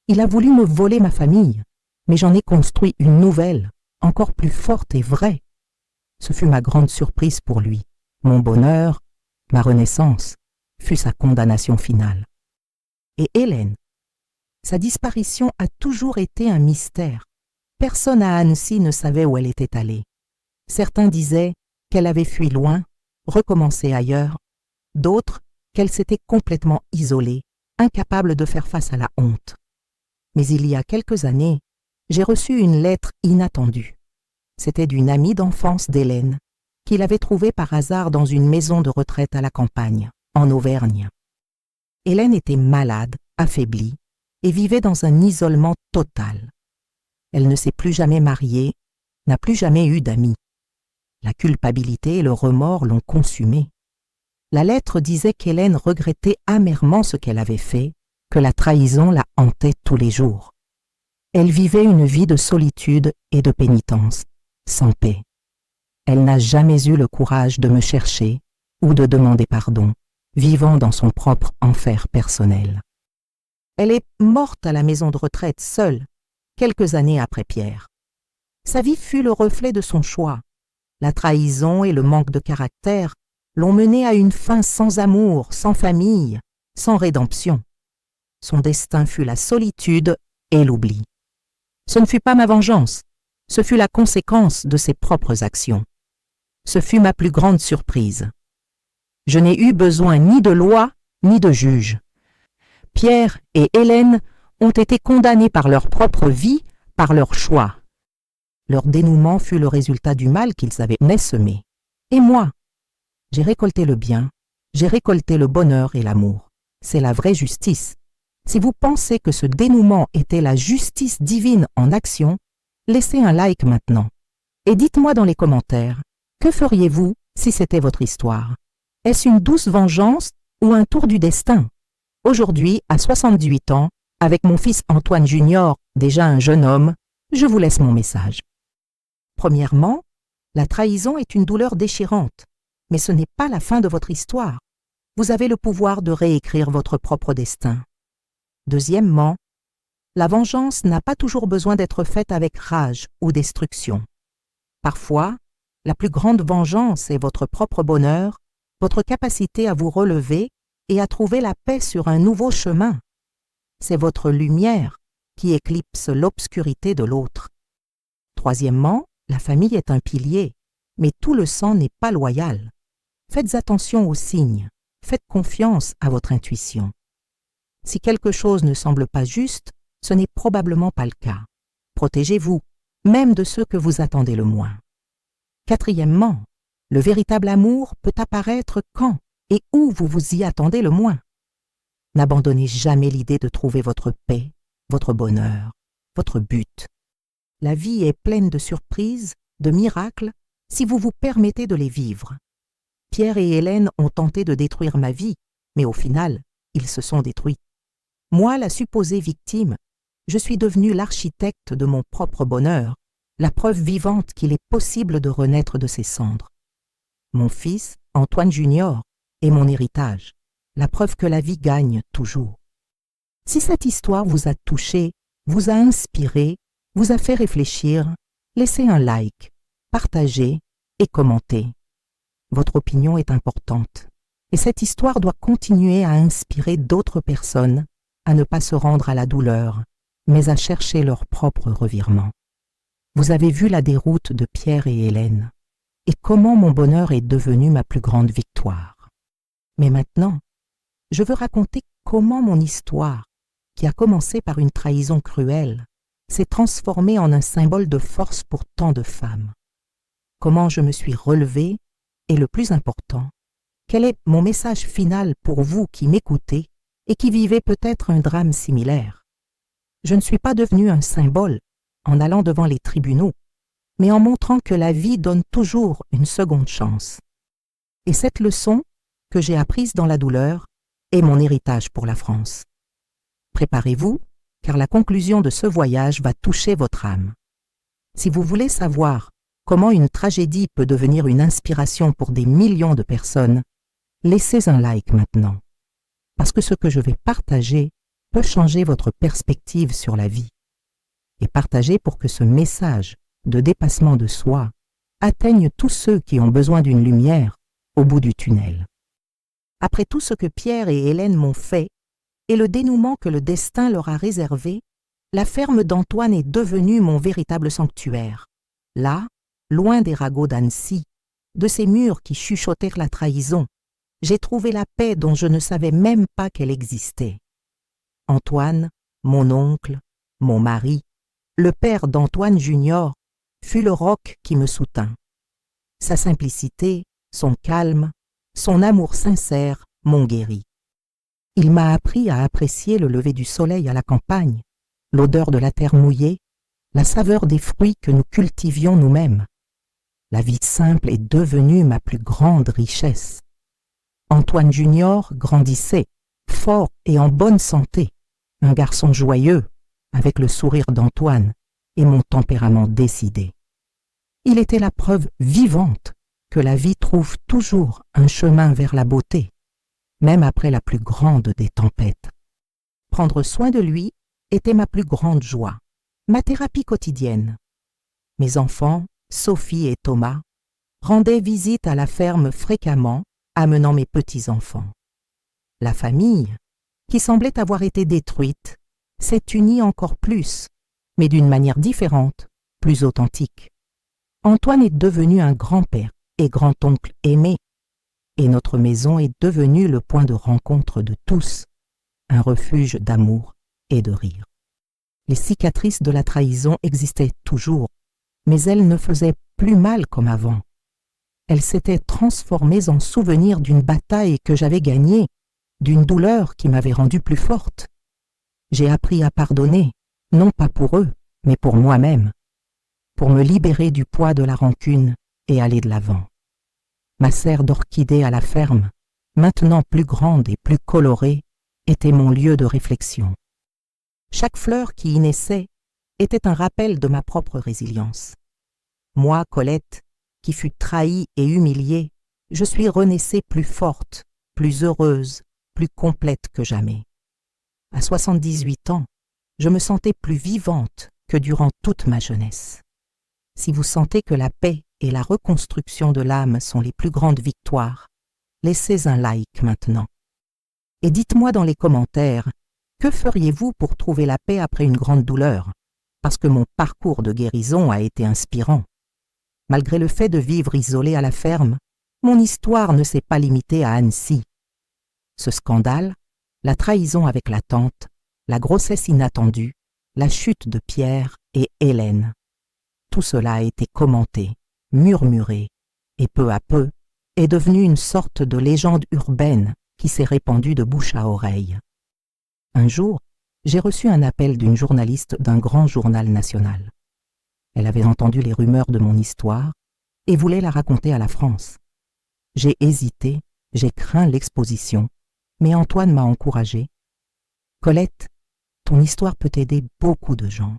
Speaker 1: Il a voulu me voler ma famille, mais j'en ai construit une nouvelle, encore plus forte et vraie. Ce fut ma grande surprise pour lui. Mon bonheur, ma renaissance, fut sa condamnation finale. Et Hélène, sa disparition a toujours été un mystère. Personne à Annecy ne savait où elle était allée. Certains disaient qu'elle avait fui loin, recommencé ailleurs, d'autres qu'elle s'était complètement isolée, incapable de faire face à la honte. Mais il y a quelques années, j'ai reçu une lettre inattendue. C'était d'une amie d'enfance d'Hélène, qu'il avait trouvée par hasard dans une maison de retraite à la campagne, en Auvergne. Hélène était malade, affaiblie, et vivait dans un isolement total. Elle ne s'est plus jamais mariée, n'a plus jamais eu d'amis. La culpabilité et le remords l'ont consumée. La lettre disait qu'Hélène regrettait amèrement ce qu'elle avait fait, que la trahison la hantait tous les jours. Elle vivait une vie de solitude et de pénitence, sans paix. Elle n'a jamais eu le courage de me chercher ou de demander pardon, vivant dans son propre enfer personnel. Elle est morte à la maison de retraite seule, quelques années après Pierre. Sa vie fut le reflet de son choix. La trahison et le manque de caractère l'ont menée à une fin sans amour, sans famille, sans rédemption. Son destin fut la solitude et l'oubli. Ce ne fut pas ma vengeance, ce fut la conséquence de ses propres actions. Ce fut ma plus grande surprise. Je n'ai eu besoin ni de loi ni de juge. Pierre et Hélène ont été condamnés par leur propre vie, par leur choix. Leur dénouement fut le résultat du mal qu'ils avaient semé. Et moi, j'ai récolté le bien, j'ai récolté le bonheur et l'amour. C'est la vraie justice. Si vous pensez que ce dénouement était la justice divine en action, laissez un like maintenant. Et dites-moi dans les commentaires, que feriez-vous si c'était votre histoire? Est-ce une douce vengeance ou un tour du destin? Aujourd'hui, à 78 ans, avec mon fils Antoine Junior, déjà un jeune homme, je vous laisse mon message. Premièrement, la trahison est une douleur déchirante, mais ce n'est pas la fin de votre histoire. Vous avez le pouvoir de réécrire votre propre destin. Deuxièmement, la vengeance n'a pas toujours besoin d'être faite avec rage ou destruction. Parfois, la plus grande vengeance est votre propre bonheur, votre capacité à vous relever et à trouver la paix sur un nouveau chemin. C'est votre lumière qui éclipse l'obscurité de l'autre. Troisièmement, la famille est un pilier, mais tout le sang n'est pas loyal. Faites attention aux signes, faites confiance à votre intuition. Si quelque chose ne semble pas juste, ce n'est probablement pas le cas. Protégez-vous, même de ceux que vous attendez le moins. Quatrièmement, le véritable amour peut apparaître quand et où vous vous y attendez le moins. N'abandonnez jamais l'idée de trouver votre paix, votre bonheur, votre but. La vie est pleine de surprises, de miracles, si vous vous permettez de les vivre. Pierre et Hélène ont tenté de détruire ma vie, mais au final, ils se sont détruits. Moi, la supposée victime, je suis devenue l'architecte de mon propre bonheur, la preuve vivante qu'il est possible de renaître de ses cendres. Mon fils, Antoine Junior, est mon héritage, la preuve que la vie gagne toujours. Si cette histoire vous a touché, vous a inspiré, vous a fait réfléchir, laissez un like, partagez et commentez. Votre opinion est importante et cette histoire doit continuer à inspirer d'autres personnes à ne pas se rendre à la douleur, mais à chercher leur propre revirement. Vous avez vu la déroute de Pierre et Hélène et comment mon bonheur est devenu ma plus grande victoire. Mais maintenant, je veux raconter comment mon histoire, qui a commencé par une trahison cruelle, s'est transformée en un symbole de force pour tant de femmes. Comment je me suis relevée et le plus important, quel est mon message final pour vous qui m'écoutez et qui vivez peut-être un drame similaire? Je ne suis pas devenue un symbole en allant devant les tribunaux, mais en montrant que la vie donne toujours une seconde chance. Et cette leçon, que j'ai apprise dans la douleur, est mon héritage pour la France. Préparez-vous, car la conclusion de ce voyage va toucher votre âme. Si vous voulez savoir comment une tragédie peut devenir une inspiration pour des millions de personnes, laissez un like maintenant, parce que ce que je vais partager peut changer votre perspective sur la vie. Et partagez pour que ce message de dépassement de soi atteigne tous ceux qui ont besoin d'une lumière au bout du tunnel. Après tout ce que Pierre et Hélène m'ont fait et le dénouement que le destin leur a réservé, la ferme d'Antoine est devenue mon véritable sanctuaire. Là, loin des ragots d'Annecy, de ces murs qui chuchotèrent la trahison, j'ai trouvé la paix dont je ne savais même pas qu'elle existait. Antoine, mon oncle, mon mari, le père d'Antoine Junior, fut le roc qui me soutint. Sa simplicité, son calme, son amour sincère m'ont guéri. Il m'a appris à apprécier le lever du soleil à la campagne, l'odeur de la terre mouillée, la saveur des fruits que nous cultivions nous-mêmes. La vie simple est devenue ma plus grande richesse. Antoine Junior grandissait, fort et en bonne santé, un garçon joyeux, avec le sourire d'Antoine et mon tempérament décidé. Il était la preuve vivante que la vie trouve toujours un chemin vers la beauté, même après la plus grande des tempêtes. Prendre soin de lui était ma plus grande joie, ma thérapie quotidienne. Mes enfants, Sophie et Thomas, rendaient visite à la ferme fréquemment, amenant mes petits-enfants. La famille, qui semblait avoir été détruite, s'est unie encore plus, mais d'une manière différente, plus authentique. Antoine est devenu un grand-père et grand-oncle aimé, et notre maison est devenue le point de rencontre de tous, un refuge d'amour et de rire. Les cicatrices de la trahison existaient toujours, mais elles ne faisaient plus mal comme avant. Elles s'étaient transformées en souvenirs d'une bataille que j'avais gagnée, d'une douleur qui m'avait rendue plus forte. J'ai appris à pardonner, non pas pour eux, mais pour moi-même, pour me libérer du poids de la rancune et aller de l'avant. ma serre d'orchidées à la ferme, maintenant plus grande et plus colorée, était mon lieu de réflexion. Chaque fleur qui y naissait était un rappel de ma propre résilience. Moi, Colette, qui fut trahie et humiliée, je suis renaissée plus forte, plus heureuse, plus complète que jamais. À 78 ans, je me sentais plus vivante que durant toute ma jeunesse. Si vous sentez que la paix et la reconstruction de l'âme sont les plus grandes victoires, laissez un like maintenant. Et dites-moi dans les commentaires, que feriez-vous pour trouver la paix après une grande douleur? Parce que mon parcours de guérison a été inspirant. Malgré le fait de vivre isolé à la ferme, mon histoire ne s'est pas limitée à Annecy. Ce scandale, la trahison avec la tante, la grossesse inattendue, la chute de Pierre et Hélène, tout cela a été commenté, murmuré, et peu à peu est devenu une sorte de légende urbaine qui s'est répandue de bouche à oreille. Un jour, j'ai reçu un appel d'une journaliste d'un grand journal national. Elle avait entendu les rumeurs de mon histoire et voulait la raconter à la France. J'ai hésité, j'ai craint l'exposition, mais Antoine m'a encouragée. « Colette, ton histoire peut aider beaucoup de gens.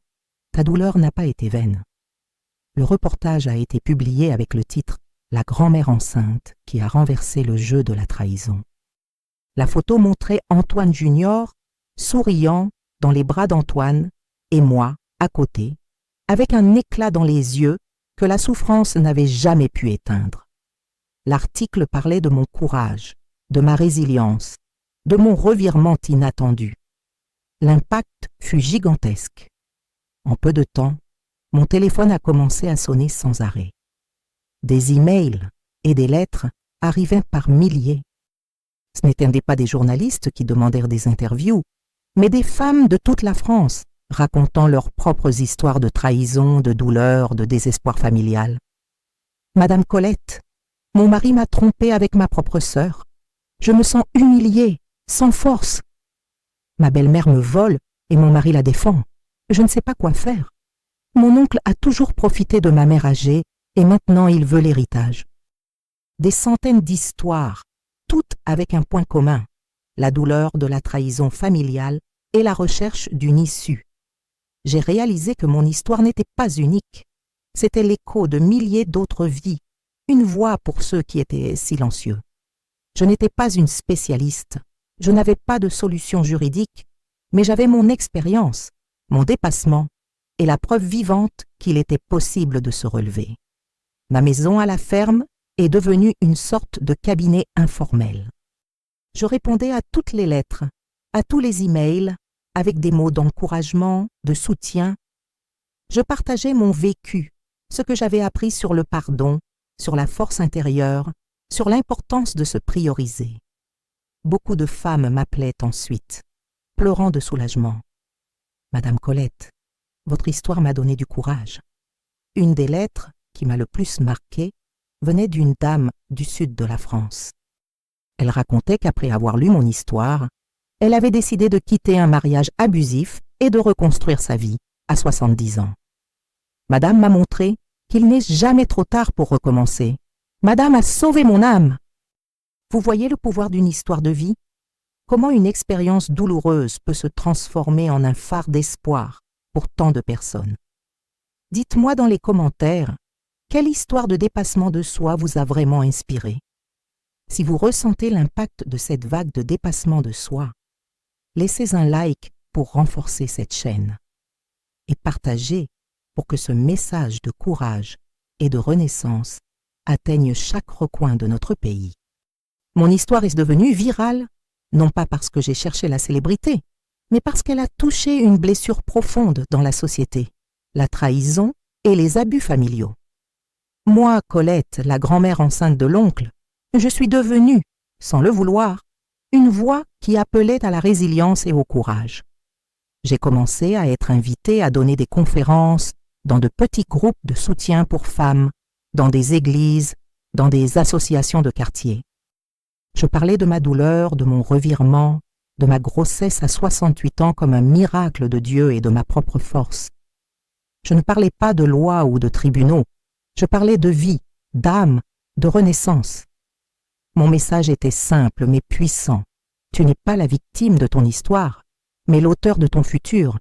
Speaker 1: Ta douleur n'a pas été vaine. » Le reportage a été publié avec le titre « La grand-mère enceinte qui a renversé le jeu de la trahison ». La photo montrait Antoine Junior, souriant, dans les bras d'Antoine, et moi, à côté, avec un éclat dans les yeux que la souffrance n'avait jamais pu éteindre. L'article parlait de mon courage, de ma résilience, de mon revirement inattendu. L'impact fut gigantesque. En peu de temps, mon téléphone a commencé à sonner sans arrêt. Des emails et des lettres arrivaient par milliers. Ce n'étaient pas des journalistes qui demandèrent des interviews, mais des femmes de toute la France, racontant leurs propres histoires de trahison, de douleur, de désespoir familial. « Madame Colette, mon mari m'a trompée avec ma propre sœur. Je me sens humiliée, sans force. Ma belle-mère me vole et mon mari la défend. Je ne sais pas quoi faire. Mon oncle a toujours profité de ma mère âgée et maintenant il veut l'héritage. » Des centaines d'histoires, toutes avec un point commun, la douleur de la trahison familiale et la recherche d'une issue. J'ai réalisé que mon histoire n'était pas unique. C'était l'écho de milliers d'autres vies, une voix pour ceux qui étaient silencieux. Je n'étais pas une spécialiste, je n'avais pas de solution juridique, mais j'avais mon expérience, mon dépassement et la preuve vivante qu'il était possible de se relever. Ma maison à la ferme est devenue une sorte de cabinet informel. Je répondais à toutes les lettres, à tous les emails, avec des mots d'encouragement, de soutien. Je partageais mon vécu, ce que j'avais appris sur le pardon, sur la force intérieure, sur l'importance de se prioriser. Beaucoup de femmes m'appelaient ensuite, pleurant de soulagement. « Madame Colette, votre histoire m'a donné du courage. » Une des lettres qui m'a le plus marquée venait d'une dame du sud de la France. Elle racontait qu'après avoir lu mon histoire, elle avait décidé de quitter un mariage abusif et de reconstruire sa vie à 70 ans. Madame m'a montré qu'il n'est jamais trop tard pour recommencer. Madame a sauvé mon âme. Vous voyez le pouvoir d'une histoire de vie? Comment une expérience douloureuse peut se transformer en un phare d'espoir pour tant de personnes? Dites-moi dans les commentaires, quelle histoire de dépassement de soi vous a vraiment inspiré? Si vous ressentez l'impact de cette vague de dépassement de soi, laissez un like pour renforcer cette chaîne et partagez pour que ce message de courage et de renaissance atteigne chaque recoin de notre pays. Mon histoire est devenue virale, non pas parce que j'ai cherché la célébrité, mais parce qu'elle a touché une blessure profonde dans la société, la trahison et les abus familiaux. Moi, Colette, la grand-mère enceinte de l'oncle, je suis devenue, sans le vouloir, une voix qui appelait à la résilience et au courage. J'ai commencé à être invitée à donner des conférences dans de petits groupes de soutien pour femmes, dans des églises, dans des associations de quartier. Je parlais de ma douleur, de mon revirement, de ma grossesse à 68 ans comme un miracle de Dieu et de ma propre force. Je ne parlais pas de lois ou de tribunaux, je parlais de vie, d'âme, de renaissance. Mon message était simple mais puissant. Tu n'es pas la victime de ton histoire, mais l'auteur de ton futur.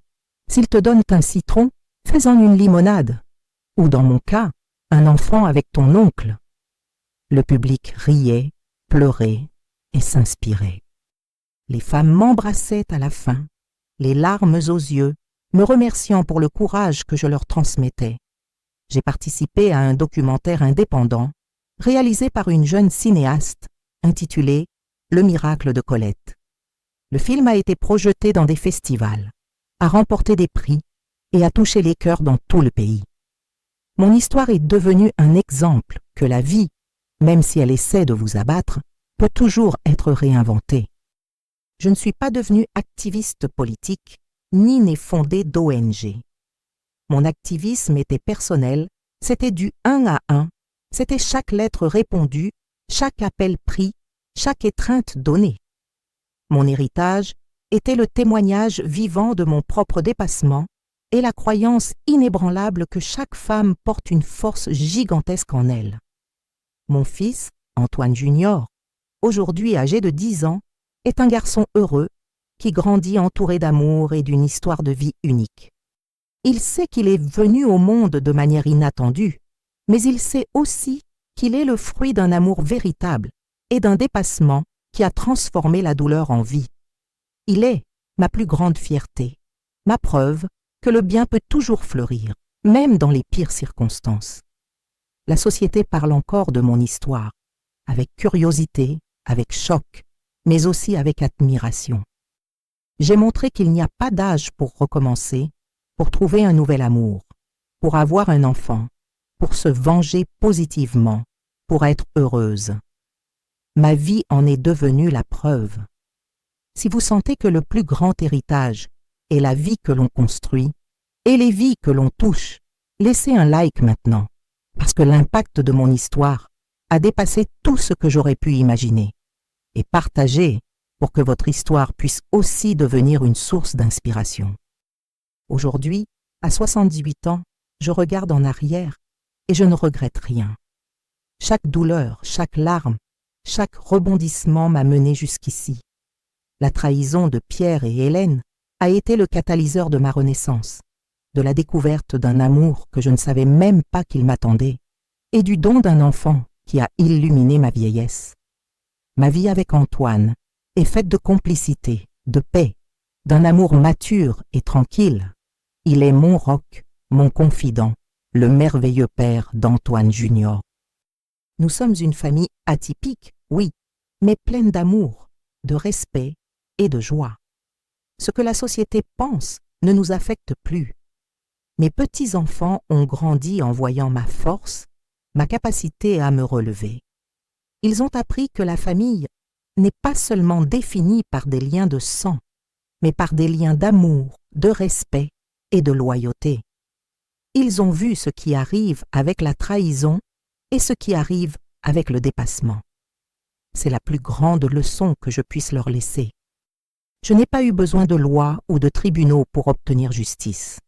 Speaker 1: S'il te donne un citron, fais-en une limonade. Ou dans mon cas, un enfant avec ton oncle. Le public riait, pleurait et s'inspirait. Les femmes m'embrassaient à la fin, les larmes aux yeux, me remerciant pour le courage que je leur transmettais. J'ai participé à un documentaire indépendant, réalisé par une jeune cinéaste, intitulé « Le miracle de Colette ». Le film a été projeté dans des festivals, a remporté des prix et a touché les cœurs dans tout le pays. Mon histoire est devenue un exemple que la vie, même si elle essaie de vous abattre, peut toujours être réinventée. Je ne suis pas devenue activiste politique, ni n'ai fondé d'ONG. Mon activisme était personnel, c'était du 1 à 1, c'était chaque lettre répondue, chaque appel pris, chaque étreinte donnée. Mon héritage était le témoignage vivant de mon propre dépassement et la croyance inébranlable que chaque femme porte une force gigantesque en elle. Mon fils, Antoine Junior, aujourd'hui âgé de 10 ans, est un garçon heureux qui grandit entouré d'amour et d'une histoire de vie unique. Il sait qu'il est venu au monde de manière inattendue, mais il sait aussi qu'il est le fruit d'un amour véritable et d'un dépassement qui a transformé la douleur en vie. Il est ma plus grande fierté, ma preuve que le bien peut toujours fleurir, même dans les pires circonstances. La société parle encore de mon histoire, avec curiosité, avec choc, mais aussi avec admiration. J'ai montré qu'il n'y a pas d'âge pour recommencer, pour trouver un nouvel amour, pour avoir un enfant, pour se venger positivement, pour être heureuse. Ma vie en est devenue la preuve. Si vous sentez que le plus grand héritage est la vie que l'on construit et les vies que l'on touche, laissez un like maintenant, parce que l'impact de mon histoire a dépassé tout ce que j'aurais pu imaginer. Et partagez pour que votre histoire puisse aussi devenir une source d'inspiration. Aujourd'hui, à 78 ans, je regarde en arrière et je ne regrette rien. Chaque douleur, chaque larme, chaque rebondissement m'a mené jusqu'ici. La trahison de Pierre et Hélène a été le catalyseur de ma renaissance, de la découverte d'un amour que je ne savais même pas qu'il m'attendait, et du don d'un enfant qui a illuminé ma vieillesse. Ma vie avec Antoine est faite de complicité, de paix, d'un amour mature et tranquille. Il est mon roc, mon confident, le merveilleux père d'Antoine Junior. Nous sommes une famille atypique, oui, mais pleine d'amour, de respect et de joie. Ce que la société pense ne nous affecte plus. Mes petits-enfants ont grandi en voyant ma force, ma capacité à me relever. Ils ont appris que la famille n'est pas seulement définie par des liens de sang, mais par des liens d'amour, de respect et de loyauté. Ils ont vu ce qui arrive avec la trahison et ce qui arrive avec le dépassement. C'est la plus grande leçon que je puisse leur laisser. Je n'ai pas eu besoin de lois ou de tribunaux pour obtenir justice.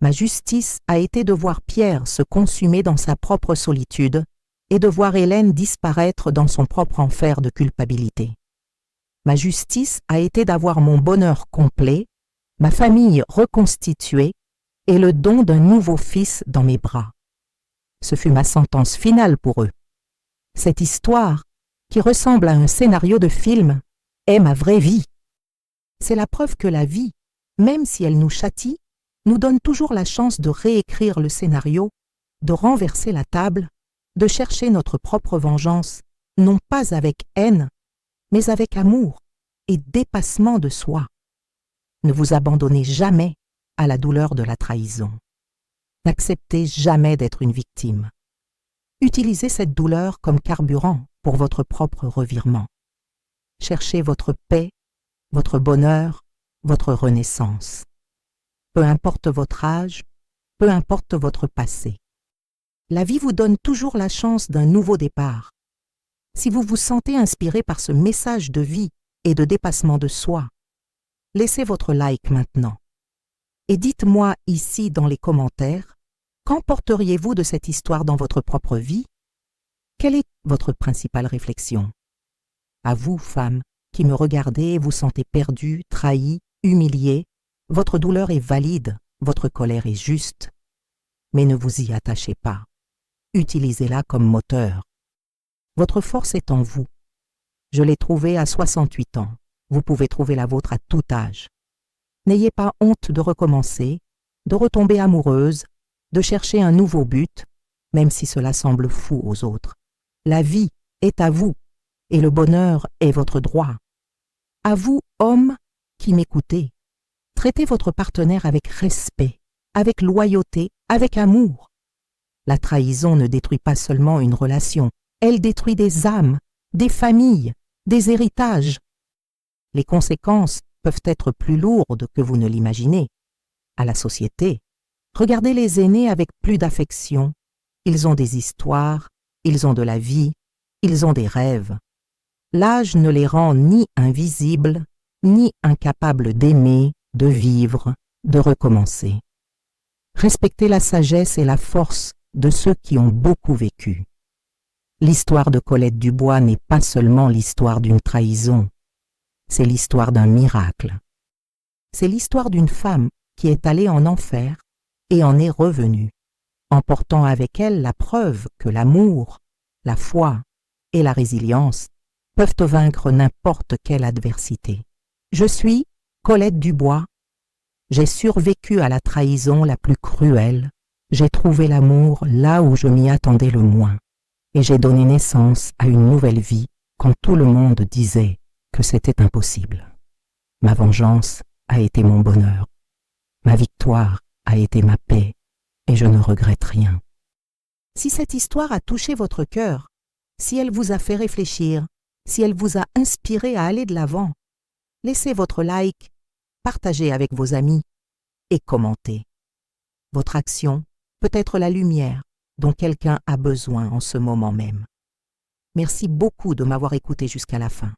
Speaker 1: Ma justice a été de voir Pierre se consumer dans sa propre solitude et de voir Hélène disparaître dans son propre enfer de culpabilité. Ma justice a été d'avoir mon bonheur complet, ma famille reconstituée et le don d'un nouveau fils dans mes bras. Ce fut ma sentence finale pour eux. Cette histoire, qui ressemble à un scénario de film, est ma vraie vie. C'est la preuve que la vie, même si elle nous châtie, nous donne toujours la chance de réécrire le scénario, de renverser la table, de chercher notre propre vengeance, non pas avec haine, mais avec amour et dépassement de soi. Ne vous abandonnez jamais à la douleur de la trahison. N'acceptez jamais d'être une victime. Utilisez cette douleur comme carburant pour votre propre revirement. Cherchez votre paix, votre bonheur, votre renaissance. Peu importe votre âge, peu importe votre passé. La vie vous donne toujours la chance d'un nouveau départ. Si vous vous sentez inspiré par ce message de vie et de dépassement de soi, laissez votre like maintenant. Et dites-moi ici dans les commentaires, qu'en porteriez-vous de cette histoire dans votre propre vie? Quelle est votre principale réflexion? À vous, femmes, qui me regardez et vous sentez perdue, trahie, humiliée, votre douleur est valide, votre colère est juste. Mais ne vous y attachez pas. Utilisez-la comme moteur. Votre force est en vous. Je l'ai trouvée à 68 ans. Vous pouvez trouver la vôtre à tout âge. N'ayez pas honte de recommencer, de retomber amoureuse, de chercher un nouveau but, même si cela semble fou aux autres. La vie est à vous, et le bonheur est votre droit. À vous, hommes, qui m'écoutez, traitez votre partenaire avec respect, avec loyauté, avec amour. La trahison ne détruit pas seulement une relation, elle détruit des âmes, des familles, des héritages. Les conséquences peuvent être plus lourdes que vous ne l'imaginez. À la société, regardez les aînés avec plus d'affection. Ils ont des histoires, ils ont de la vie, ils ont des rêves. L'âge ne les rend ni invisibles, ni incapables d'aimer, de vivre, de recommencer. Respectez la sagesse et la force de ceux qui ont beaucoup vécu. L'histoire de Colette Dubois n'est pas seulement l'histoire d'une trahison, c'est l'histoire d'un miracle. C'est l'histoire d'une femme qui est allée en enfer et en est revenue, emportant avec elle la preuve que l'amour, la foi et la résilience peuvent vaincre n'importe quelle adversité. Je suis Colette Dubois. J'ai survécu à la trahison la plus cruelle. J'ai trouvé l'amour là où je m'y attendais le moins. Et j'ai donné naissance à une nouvelle vie quand tout le monde disait que c'était impossible. Ma vengeance a été mon bonheur. Ma victoire a été ma paix et je ne regrette rien. Si cette histoire a touché votre cœur, si elle vous a fait réfléchir, si elle vous a inspiré à aller de l'avant, laissez votre like, partagez avec vos amis et commentez. Votre action peut être la lumière dont quelqu'un a besoin en ce moment même. Merci beaucoup de m'avoir écouté jusqu'à la fin.